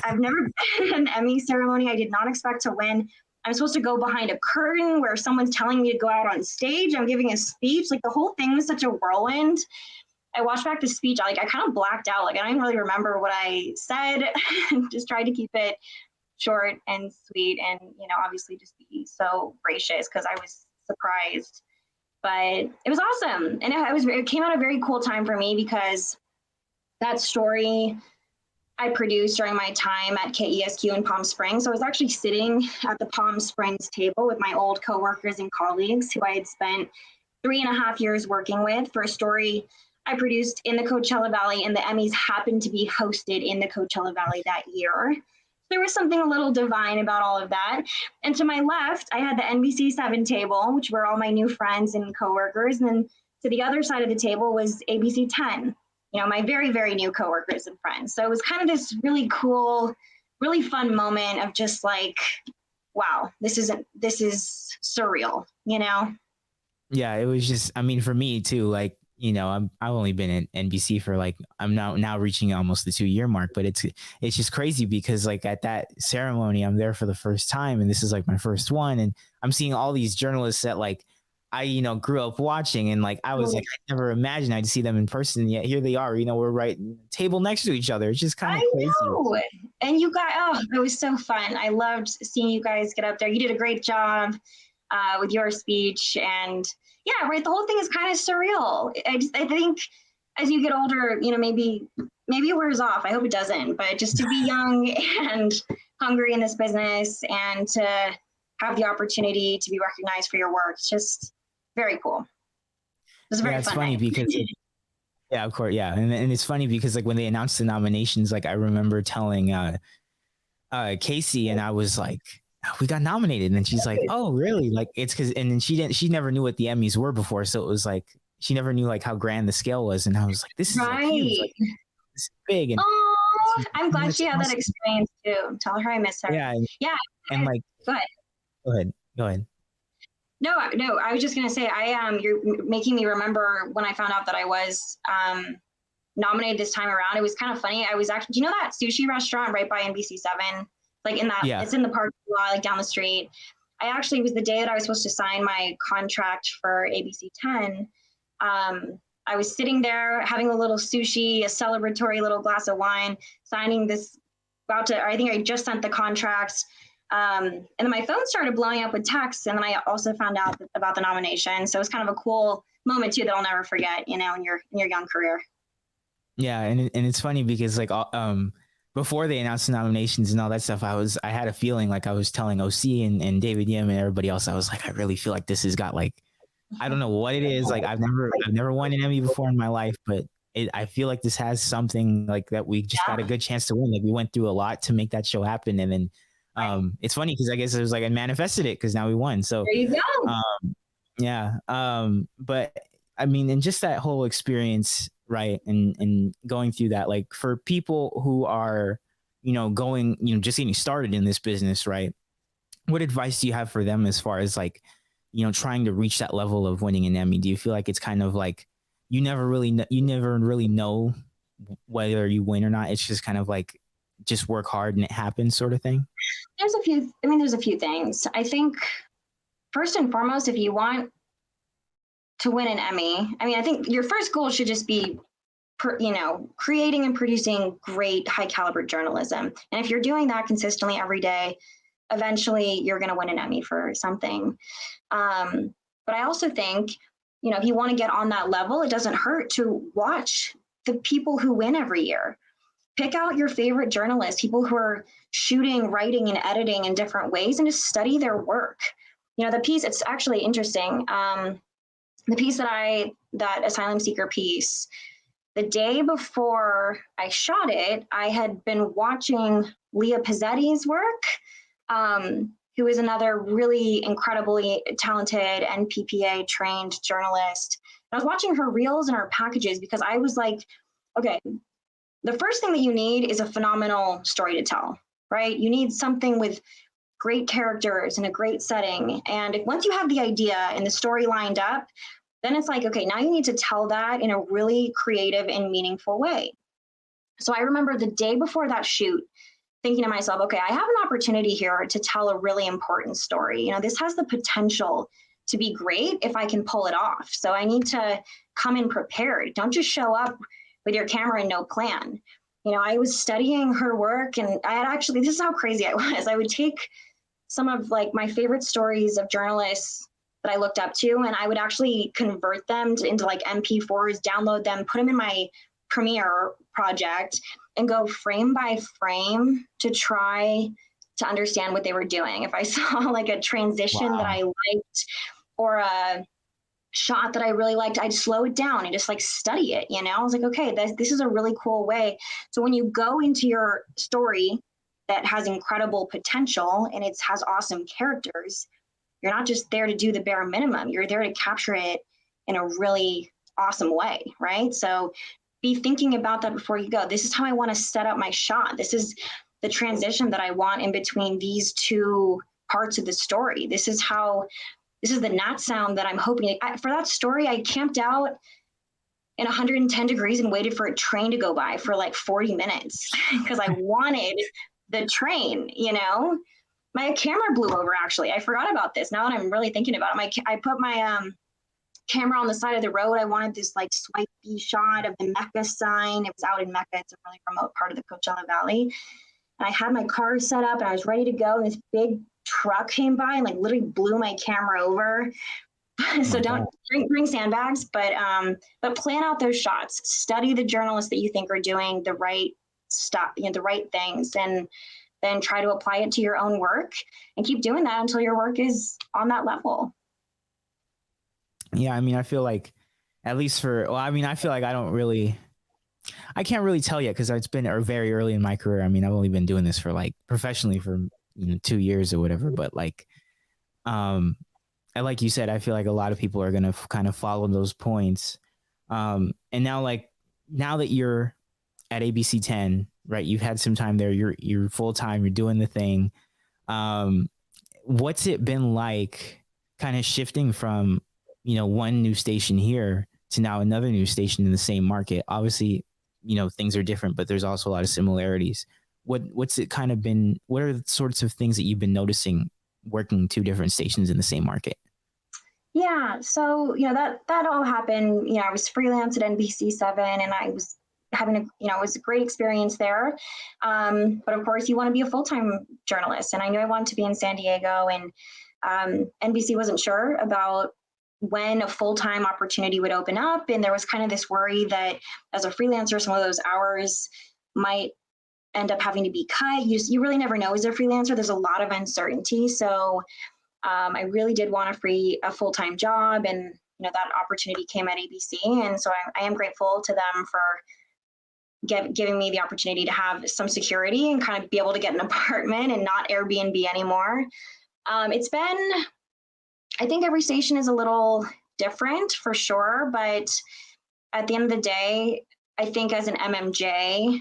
an Emmy ceremony. I did not expect to win. I'm supposed to go behind a curtain where someone's telling me to go out on stage. I'm giving a speech. Like, the whole thing was such a whirlwind. I watched back the speech, I kind of blacked out. Like, I don't even really remember what I said. Just tried to keep it short and sweet, and, you know, obviously just be so gracious because I was surprised. But it was awesome. And it came at a very cool time for me, because that story I produced during my time at KESQ in Palm Springs. So I was actually sitting at the Palm Springs table with my old coworkers and colleagues who I had spent 3.5 years working with for a story I produced in the Coachella Valley, and the Emmys happened to be hosted in the Coachella Valley that year. There was something a little divine about all of that. And to my left, I had the NBC7 table, which were all my new friends and coworkers. And then to the other side of the table was ABC10, you know, my very, very new coworkers and friends. So it was kind of this really cool, really fun moment of just like, wow, this is surreal, you know? Yeah, it was just, I mean, for me too, like, you know, I've only been at NBC for like, I'm now reaching almost the 2-year mark, but it's just crazy because like at that ceremony, I'm there for the first time, and this is like my first one, and I'm seeing all these journalists that like I, you know, grew up watching, and like I was like, I never imagined I'd see them in person, yet here they are, you know, we're right table next to each other. It's just kind of crazy. Know. And you guys, it was so fun. I loved seeing you guys get up there. You did a great job with your speech, and yeah, right. The whole thing is kind of surreal. I think as you get older, you know, maybe it wears off. I hope it doesn't, but just to be young and hungry in this business and to have the opportunity to be recognized for your work, it's just very cool. It was a very fun funny night. Because yeah, of course. Yeah. And it's funny because like when they announced the nominations, like I remember telling Casey, and I was like, we got nominated, and she's like, oh really? Like it's because, and then she never knew what the Emmys were before, so it was like she never knew like how grand the scale was, and I was like, this is like huge, Right. like this is big, and Oh, I'm glad that's she had that awesome. experience too. Tell her I miss her. Yeah, Yeah. and like, Go ahead. go ahead. No, no, I was just gonna say, you're making me remember when I found out that I was nominated this time around. It was kind of funny. I was actually, do you know that sushi restaurant right by NBC7? Like in that, Yeah. it's in the parking lot, like down the street. I actually, it was the day that I was supposed to sign my contract for ABC 10. I was sitting there having a little sushi, a celebratory little glass of wine, signing this, I think I just sent the contract. And then my phone started blowing up with texts. And then I also found out about the nomination. So it was kind of a cool moment too that I'll never forget, in your young career. Yeah, and it's funny because like before they announced the nominations and all that stuff, I had a feeling, like I was telling OC and David Yim and everybody else, I was like, I really feel like this has got like, I don't know what it is. Like I've never won an Emmy before in my life, but I feel like this has something like that we just got a good chance to win. Like we went through a lot to make that show happen, and then it's funny because I guess it was like I manifested it because now we won. So there you go. Yeah. But I mean, and just that whole experience, right? And going through that, like for people who are, going, just getting started in this business, right? What advice do you have for them as far as like, trying to reach that level of winning an Emmy? Do you feel like it's kind of like you never really know whether you win or not? It's just kind of like just work hard and it happens, sort of thing. There's a few things. I think first and foremost, if you want to win an Emmy, I think your first goal should just be creating and producing great high caliber journalism. And if you're doing that consistently every day, eventually you're going to win an Emmy for something. But I also think, if you want to get on that level, it doesn't hurt to watch the people who win every year. Pick out your favorite journalists, people who are shooting, writing, and editing in different ways, and just study their work. The piece, it's actually interesting. The piece that asylum seeker piece, the day before I shot it, I had been watching Leah Pizzetti's work, who is another really incredibly talented NPPA trained journalist. And I was watching her reels and her packages because I was like, okay, the first thing that you need is a phenomenal story to tell, right? You need something with great characters and a great setting. And once you have the idea and the story lined up, then it's like, okay, now you need to tell that in a really creative and meaningful way. So I remember the day before that shoot, thinking to myself, okay, I have an opportunity here to tell a really important story. This has the potential to be great if I can pull it off. So I need to come in prepared. Don't just show up with your camera and no plan. I was studying her work, and I had actually, this is how crazy I was. I would take some of like my favorite stories of journalists that I looked up to, and I would actually convert them into like MP4s, download them, put them in my Premiere project, and go frame by frame to try to understand what they were doing. If I saw like a transition that I liked or a shot that I really liked, I'd slow it down and just like study it. I was like, okay, this is a really cool way. So when you go into your story that has incredible potential and it has awesome characters, you're not just there to do the bare minimum. You're there to capture it in a really awesome way, right? So be thinking about that before you go. This is how I want to set up my shot. This is the transition that I want in between these two parts of the story. This is the gnat sound that I'm hoping. For that story, I camped out in 110 degrees and waited for a train to go by for like 40 minutes because I wanted the train, My camera blew over, actually. I forgot about this. Now that I'm really thinking about it, I put my camera on the side of the road. I wanted this like swipe B shot of the Mecca sign. It was out in Mecca. It's a really remote part of the Coachella Valley. And I had my car set up and I was ready to go. And this big truck came by and like literally blew my camera over. So don't bring sandbags, but plan out those shots. Study the journalists that you think are doing the right stuff, the right things, and then try to apply it to your own work and keep doing that until your work is on that level. Yeah, I feel like at least I feel like I can't really tell yet because it's been very early in my career. I've only been doing this for like professionally for 2 years or whatever, but like and like you said, I feel like a lot of people are going to kind of follow those points. And now, like, now that you're at ABC 10, right? You've had some time there. You're full time. You're doing the thing. Um, what's it been like, kind of shifting from, you know, one new station here to now another new station in the same market? Obviously, you know, things are different, but there's also a lot of similarities. What's it kind of been? What are the sorts of things that you've been noticing working two different stations in the same market? Yeah, so that all happened. I was freelance at NBC7, and I was having it was a great experience there. But of course, you want to be a full-time journalist, and I knew I wanted to be in San Diego, and NBC wasn't sure about when a full-time opportunity would open up, and there was kind of this worry that as a freelancer, some of those hours might end up having to be cut. You really never know as a freelancer. There's a lot of uncertainty, so I really did want a full-time job, and that opportunity came at ABC, and so I am grateful to them for giving me the opportunity to have some security and kind of be able to get an apartment and not Airbnb anymore. It's been, I think every station is a little different for sure, but at the end of the day, I think as an MMJ,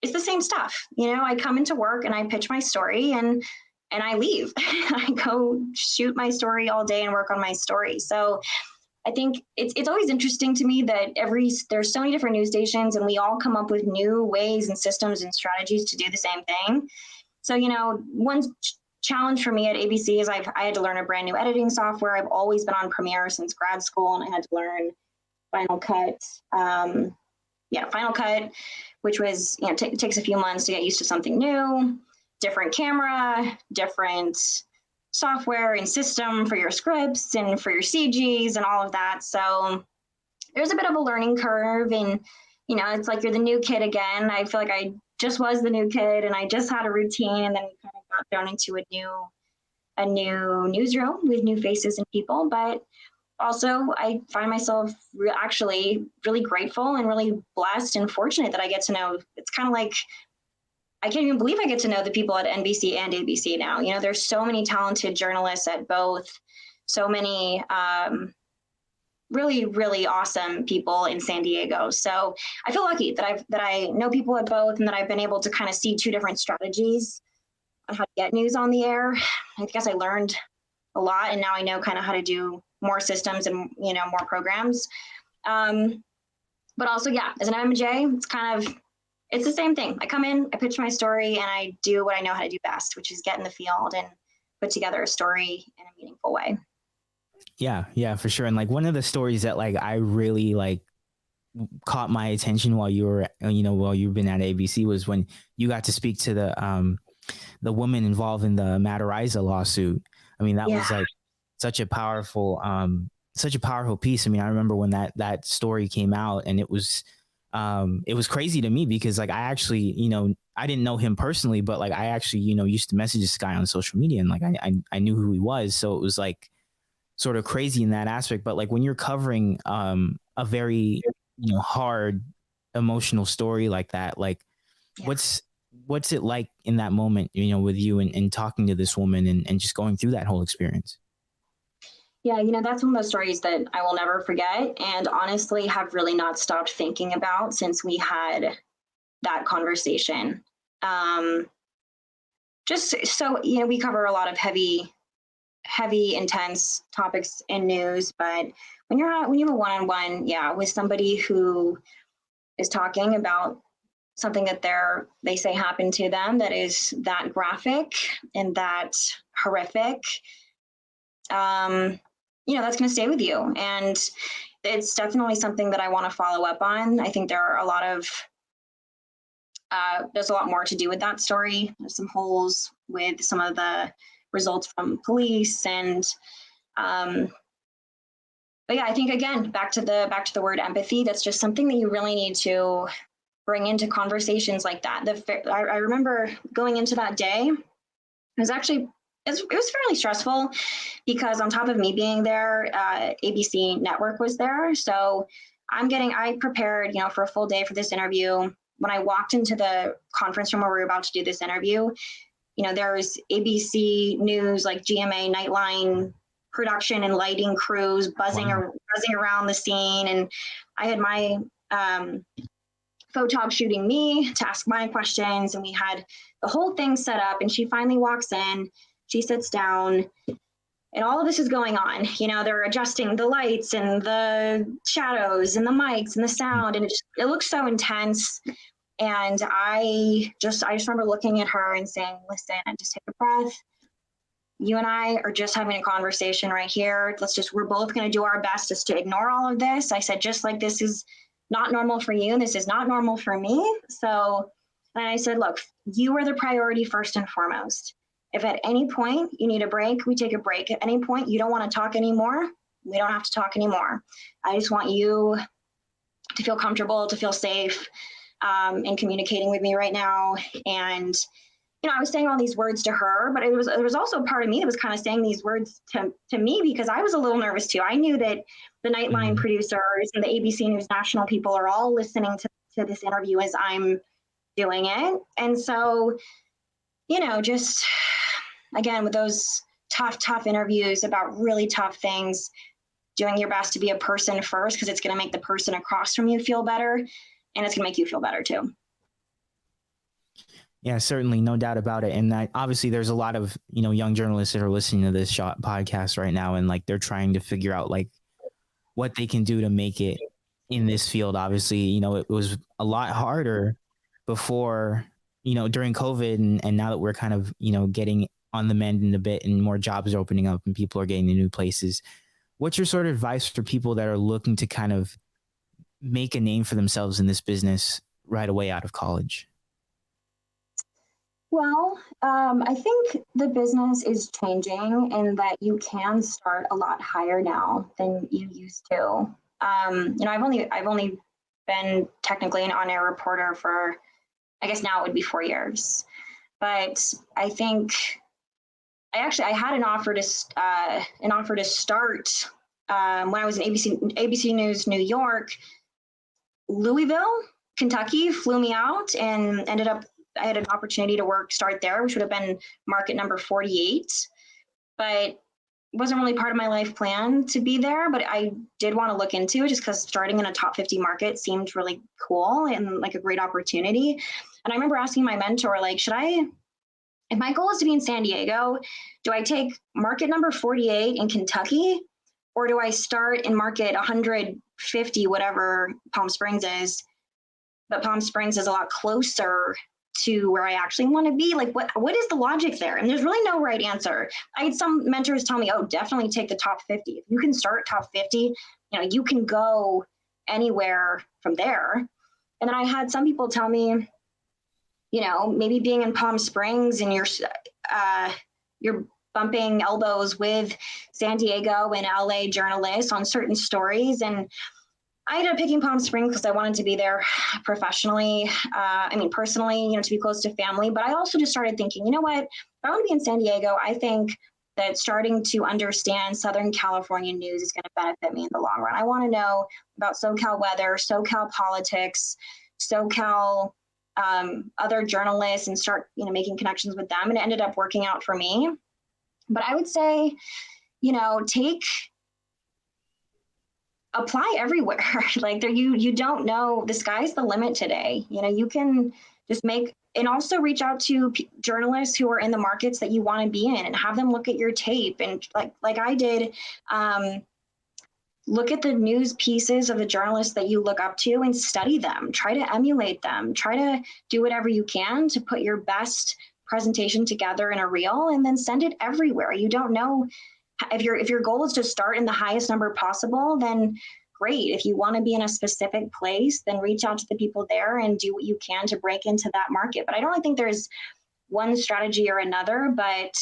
it's the same stuff. I come into work and I pitch my story, and I leave. I go shoot my story all day and work on my story. So I think it's always interesting to me that there's so many different news stations, and we all come up with new ways and systems and strategies to do the same thing. So, one challenge for me at ABC is I had to learn a brand new editing software. I've always been on Premiere since grad school, and I had to learn Final Cut. Final Cut, which was, it takes a few months to get used to something new. Different camera, different software and system for your scripts and for your CGs and all of that. So there's a bit of a learning curve, and it's like you're the new kid again. I feel like I just was the new kid, and I just had a routine, and then we kind of got thrown into a new newsroom with new faces and people. But also, I find myself actually really grateful and really blessed and fortunate that I get to know. It's kind of like, I can't even believe I get to know the people at NBC and ABC now. There's so many talented journalists at both, so many really, really awesome people in San Diego. So I feel lucky that I know people at both, and that I've been able to kind of see two different strategies on how to get news on the air. I guess I learned a lot, and now I know kind of how to do more systems and more programs. But also, yeah, as an MJ, it's the same thing. I come in, I pitch my story, and I do what I know how to do best, which is get in the field and put together a story in a meaningful way. Yeah, for sure. And like one of the stories that like I really like caught my attention while you've been at ABC was when you got to speak to the woman involved in the Matariza lawsuit. I mean, that was like such a powerful piece. I mean, I remember when that story came out, and it was crazy to me because like I actually, I didn't know him personally, but like I actually, used to message this guy on social media, and like I knew who he was. So it was like sort of crazy in that aspect. But like when you're covering a very, hard emotional story like that, like what's it like in that moment, with you and talking to this woman and just going through that whole experience? Yeah, that's one of those stories that I will never forget, and honestly have really not stopped thinking about since we had that conversation. Just so, we cover a lot of heavy, intense topics in news, but when you have a one-on-one, with somebody who is talking about something that they say happened to them that is that graphic and that horrific, that's going to stay with you. And it's definitely something that I want to follow up on. I think there's a lot more to do with that story. There's some holes with some of the results from police, and but yeah, I think again, back to the word empathy. That's just something that you really need to bring into conversations like that. I remember going into that day. It was fairly stressful because on top of me being there, ABC Network was there. So I prepared, for a full day for this interview. When I walked into the conference room where we were about to do this interview, there's ABC News, like GMA, Nightline, production and lighting crews buzzing around the scene. And I had my photog shooting me to ask my questions. And we had the whole thing set up. And she finally walks in, she sits down, and all of this is going on. They're adjusting the lights and the shadows and the mics and the sound. And it looks so intense. And I just remember looking at her and saying, listen, just take a breath. You and I are just having a conversation right here. We're both going to do our best just to ignore all of this. I said, just like this is not normal for you, this is not normal for me. So, and I said, look, you are the priority first and foremost. If at any point you need a break, we take a break. At any point you don't want to talk anymore, we don't have to talk anymore. I just want you to feel comfortable, to feel safe in communicating with me right now. And I was saying all these words to her, but there was also part of me that was kind of saying these words to me because I was a little nervous too. I knew that the Nightline producers and the ABC News National people are all listening to this interview as I'm doing it. And so, just again, with those tough interviews about really tough things, doing your best to be a person first, because it's going to make the person across from you feel better, and it's going to make you feel better too. Yeah, certainly. No doubt about it. And obviously there's a lot of, young journalists that are listening to this podcast right now. And they're trying to figure out what they can do to make it in this field. Obviously, it was a lot harder before, during COVID. And now that we're kind of, getting on the mend in a bit and more jobs are opening up and people are getting to new places. What's your sort of advice for people that are looking to kind of make a name for themselves in this business right away out of college? Well, I think the business is changing in that you can start a lot higher now than you used to. I've only been technically an on-air reporter for, I guess now it would be 4 years, but I think I had an offer to start when I was in ABC News New York. Louisville, Kentucky flew me out and I had an opportunity to start there, which would have been market number 48, but it wasn't really part of my life plan to be there, but I did want to look into it just because starting in a top 50 market seemed really cool and a great opportunity. And I remember asking my mentor, if my goal is to be in San Diego, do I take market number 48 in Kentucky, or do I start in market 150, whatever Palm Springs is, but Palm Springs is a lot closer to where I actually want to be? What is the logic there? And there's really no right answer. I had some mentors tell me, oh, definitely take the top 50. If you can start top 50, you can go anywhere from there. And then I had some people tell me, maybe being in Palm Springs and you're bumping elbows with San Diego and LA journalists on certain stories. And I ended up picking Palm Springs because I wanted to be there professionally. Personally, to be close to family. But I also just started thinking, you know what? If I want to be in San Diego, I think that starting to understand Southern California news is going to benefit me in the long run. I want to know about SoCal weather, SoCal politics, SoCal other journalists, and start, making connections with them. And it ended up working out for me. But I would say, apply everywhere. You don't know, the sky's the limit today. You can just and also reach out to journalists who are in the markets that you want to be in and have them look at your tape. And like I did, look at the news pieces of the journalists that you look up to and study them, try to emulate them, try to do whatever you can to put your best presentation together in a reel and then send it everywhere. You don't know if your goal is to start in the highest number possible, then great. If you want to be in a specific place, then reach out to the people there and do what you can to break into that market. But I don't think there's one strategy or another, but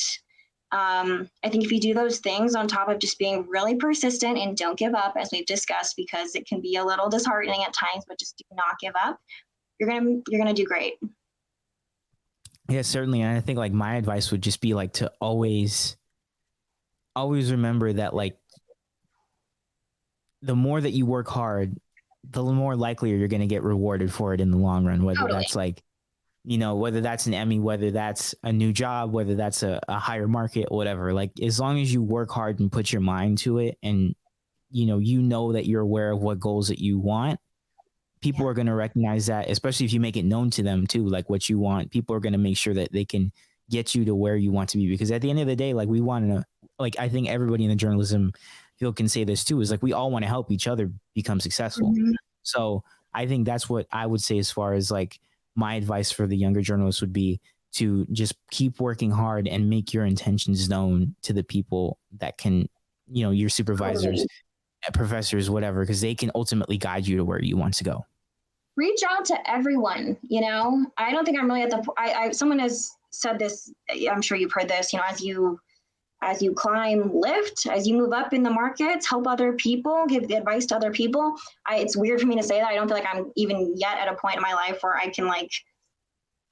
I think if you do those things on top of just being really persistent and don't give up, as we've discussed, because it can be a little disheartening at times, but just do not give up, you're gonna do great. Yeah, certainly. And I think my advice would just be to always remember that the more that you work hard, the more likely you're going to get rewarded for it in the long run, whether Totally. that's whether that's an Emmy, whether that's a new job, whether that's a higher market, whatever, like as long as you work hard and put your mind to it and, that you're aware of what goals that you want, people are going to recognize that, especially if you make it known to them too, like what you want. People are going to make sure that they can get you to where you want to be. Because at the end of the day, like we want to, like, I think everybody in the journalism field can say this too, is like, we all want to help each other become successful. Mm-hmm. So I think that's what I would say as far as like my advice for the younger journalists would be to just keep working hard and make your intentions known to the people that can, your supervisors, professors, whatever, because they can ultimately guide you to where you want to go. Reach out to everyone. I don't think I'm really at the someone has said this, I'm sure you've heard this, as you climb, lift, as you move up in the markets, help other people, give advice to other people. It's weird for me to say that. I don't feel like I'm even yet at a point in my life where I can like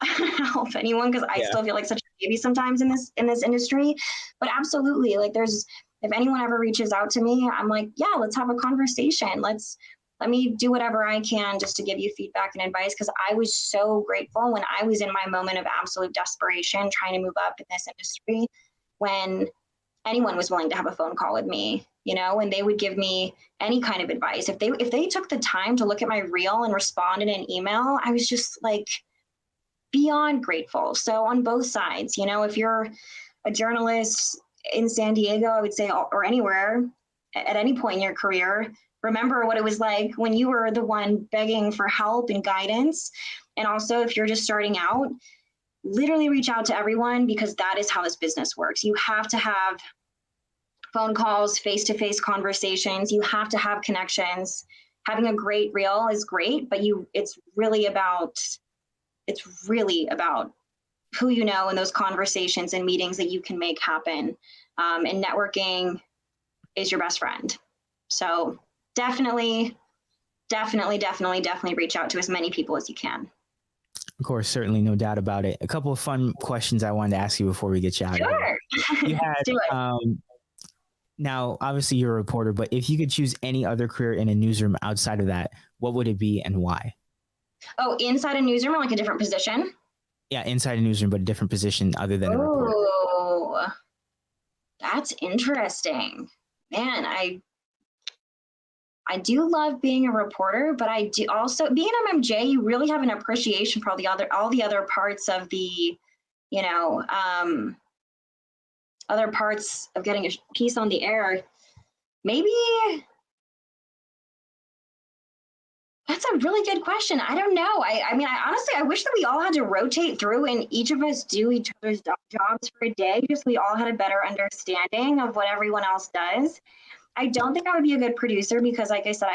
help anyone, because I still feel like such a baby sometimes in this industry. But absolutely, like if anyone ever reaches out to me, I'm like, yeah, let's have a conversation. Let me do whatever I can just to give you feedback and advice, because I was so grateful when I was in my moment of absolute desperation trying to move up in this industry, when anyone was willing to have a phone call with me, and they would give me any kind of advice. If they took the time to look at my reel and respond in an email, I was just like beyond grateful. So on both sides, if you're a journalist in San Diego, I would say, or anywhere at any point in your career, remember what it was like when you were the one begging for help and guidance. And also, if you're just starting out, literally reach out to everyone, because that is how this business works. You have to have phone calls, face-to-face conversations. You have to have connections. Having a great reel is great, but it's really about who you know in those conversations and meetings that you can make happen. And networking is your best friend. So definitely reach out to as many people as you can. Of course, certainly, no doubt about it. A couple of fun questions I wanted to ask you before we get you out of here. You had, do it. Now, obviously, you're a reporter, but if you could choose any other career in a newsroom outside of that, what would it be and why? Oh, inside a newsroom or like a different position? Yeah, inside a newsroom, but a different position other than a reporter. Oh, that's interesting. Man, I do love being a reporter, but I do also, being an MMJ, you really have an appreciation for all the other parts of the, other parts of getting a piece on the air. Maybe that's a really good question. I don't know. I mean, honestly, I wish that we all had to rotate through and each of us do each other's jobs for a day, just so we all had a better understanding of what everyone else does. I don't think I would be a good producer because, like I said,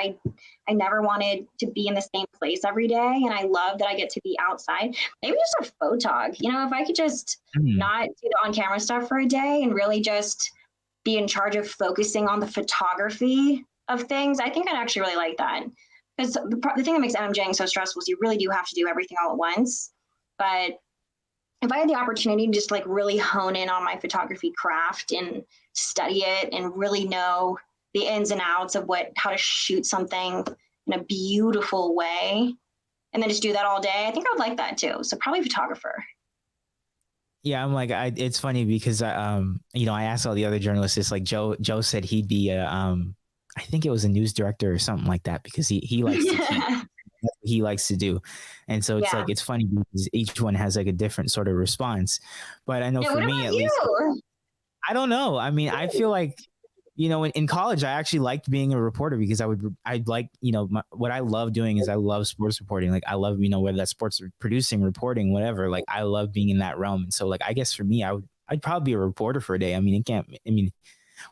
I never wanted to be in the same place every day. And I love that I get to be outside. Maybe just a photog. If I could just not do the on-camera stuff for a day and really just be in charge of focusing on the photography of things, I think I'd actually really like that. Because the thing that makes MMJing so stressful is you really do have to do everything all at once. But if I had the opportunity to just like really hone in on my photography craft and study it and really know the ins and outs of how to shoot something in a beautiful way, and then just do that all day, I think I would like that too. So probably photographer. Yeah, I'm like, it's funny because I asked all the other journalists. It's like Joe said he'd be I think it was a news director or something like that, because he likes to he likes to do. And so it's like, it's funny because each one has like a different sort of response. But I know for me at least, I don't know. I mean, I feel like, in college, I actually liked being a reporter because I'd like, what I love doing is I love sports reporting. Like I love, whether that's sports producing, reporting, whatever, like I love being in that realm. And so like, I guess for me, I'd probably be a reporter for a day. I mean,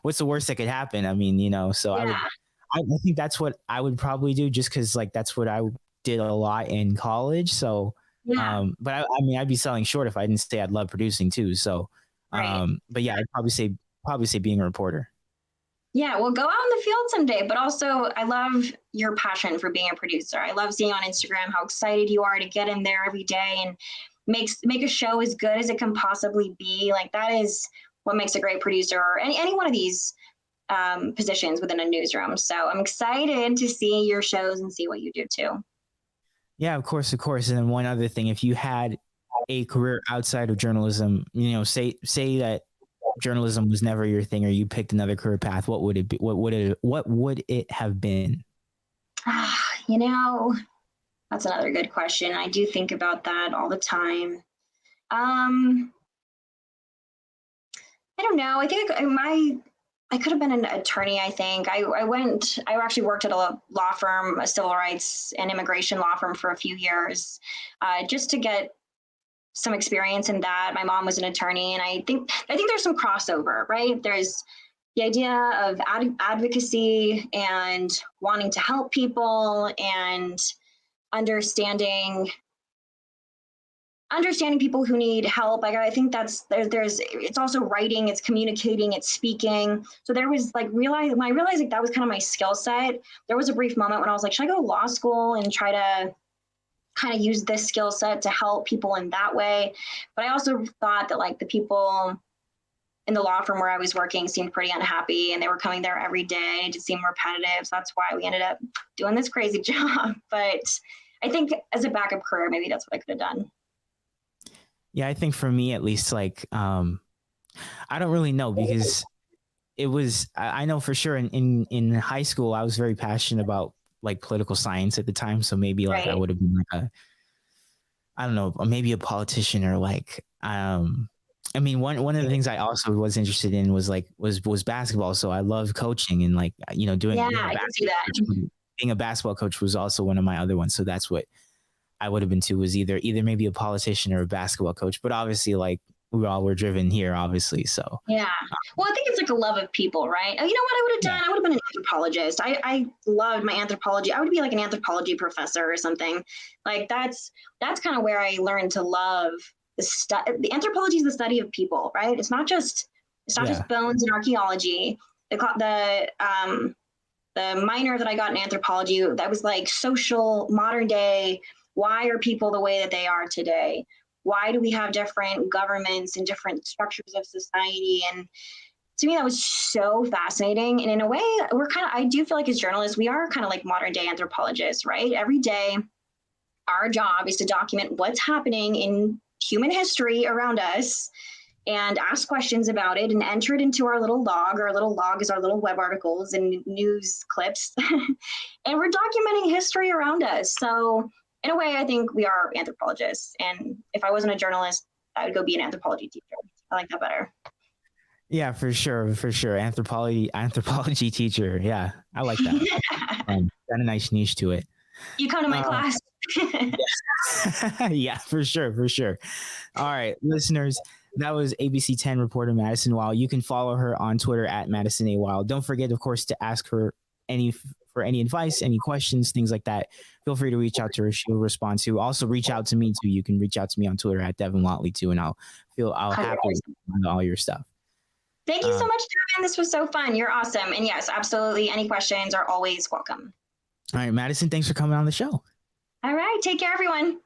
what's the worst that could happen? I mean, so I think that's what I would probably do, just because like that's what I did a lot in college. So, but I mean, I'd be selling short if I didn't say I'd love producing too. So, but yeah, I'd probably say being a reporter. Yeah, well, go out in the field someday. But also, I love your passion for being a producer. I love seeing on Instagram how excited you are to get in there every day and make a show as good as it can possibly be. Like that is what makes a great producer, or any one of these positions within a newsroom. So I'm excited to see your shows and see what you do too. Yeah, of course. And then one other thing, if you had a career outside of journalism, say that journalism was never your thing, or you picked another career path, what would it be? What would it have been? That's another good question. I do think about that all the time. I don't know. I think I could have been an attorney. I think I actually worked at a law firm, a civil rights and immigration law firm for a few years, just to get some experience in that. My mom was an attorney, and I think there's some crossover, right? There's the idea of advocacy and wanting to help people and understanding people who need help. Like, I think it's also writing, it's communicating, it's speaking. So there was like, when I realized like that was kind of my skill set, there was a brief moment when I was like, should I go to law school and try to kind of use this skill set to help people in that way? But I also thought that like the people in the law firm where I was working seemed pretty unhappy, and they were coming there every day, and it just seemed repetitive. So that's why we ended up doing this crazy job. But I think as a backup career, maybe that's what I could have done. Yeah, I think for me at least, like, I don't really know, because it was, I know for sure in high school, I was very passionate about like political science at the time. So maybe like I would have been like I don't know, maybe a politician, or like, I mean, one of the things I also was interested in was basketball. So I love coaching, and like, doing, I can see that. Being a basketball coach was also one of my other ones. So that's what I would have been too, was either maybe a politician or a basketball coach. But obviously, like, we all were driven here, obviously. So yeah. Well, I think it's like a love of people, right? Oh, you know what I would have done? I would have been an anthropologist. I loved my anthropology. I would be like an anthropology professor or something. Like that's kind of where I learned to love the anthropology is the study of people, right? It's not just bones and archaeology. The minor that I got in anthropology, that was like social, modern day. Why are people the way that they are today? Why do we have different governments and different structures of society? And to me, that was so fascinating. And in a way, I do feel like as journalists, we are kind of like modern day anthropologists, right? Every day, our job is to document what's happening in human history around us and ask questions about it and enter it into our little log. Our little log is our little web articles and news clips. And we're documenting history around us. So in a way, I think we are anthropologists. And if I wasn't a journalist, I would go be an anthropology teacher. I like that better. Yeah, for sure. For sure. Anthropology teacher. Yeah, I like that. Got a nice niche to it. You come to my class. Yeah, for sure. For sure. All right, listeners, that was ABC 10 reporter Madison Weil. You can follow her on Twitter at Madison A. Weil. Don't forget, of course, to ask her for any advice, any questions, things like that. Feel free to reach out to her. She'll respond to. Also, reach out to me too. You can reach out to me on Twitter at Devin Watley too, and I'll happily respond to all your stuff. Thank you so much, Devin. This was so fun. You're awesome. And yes, absolutely. Any questions are always welcome. All right, Madison, thanks for coming on the show. All right. Take care, everyone.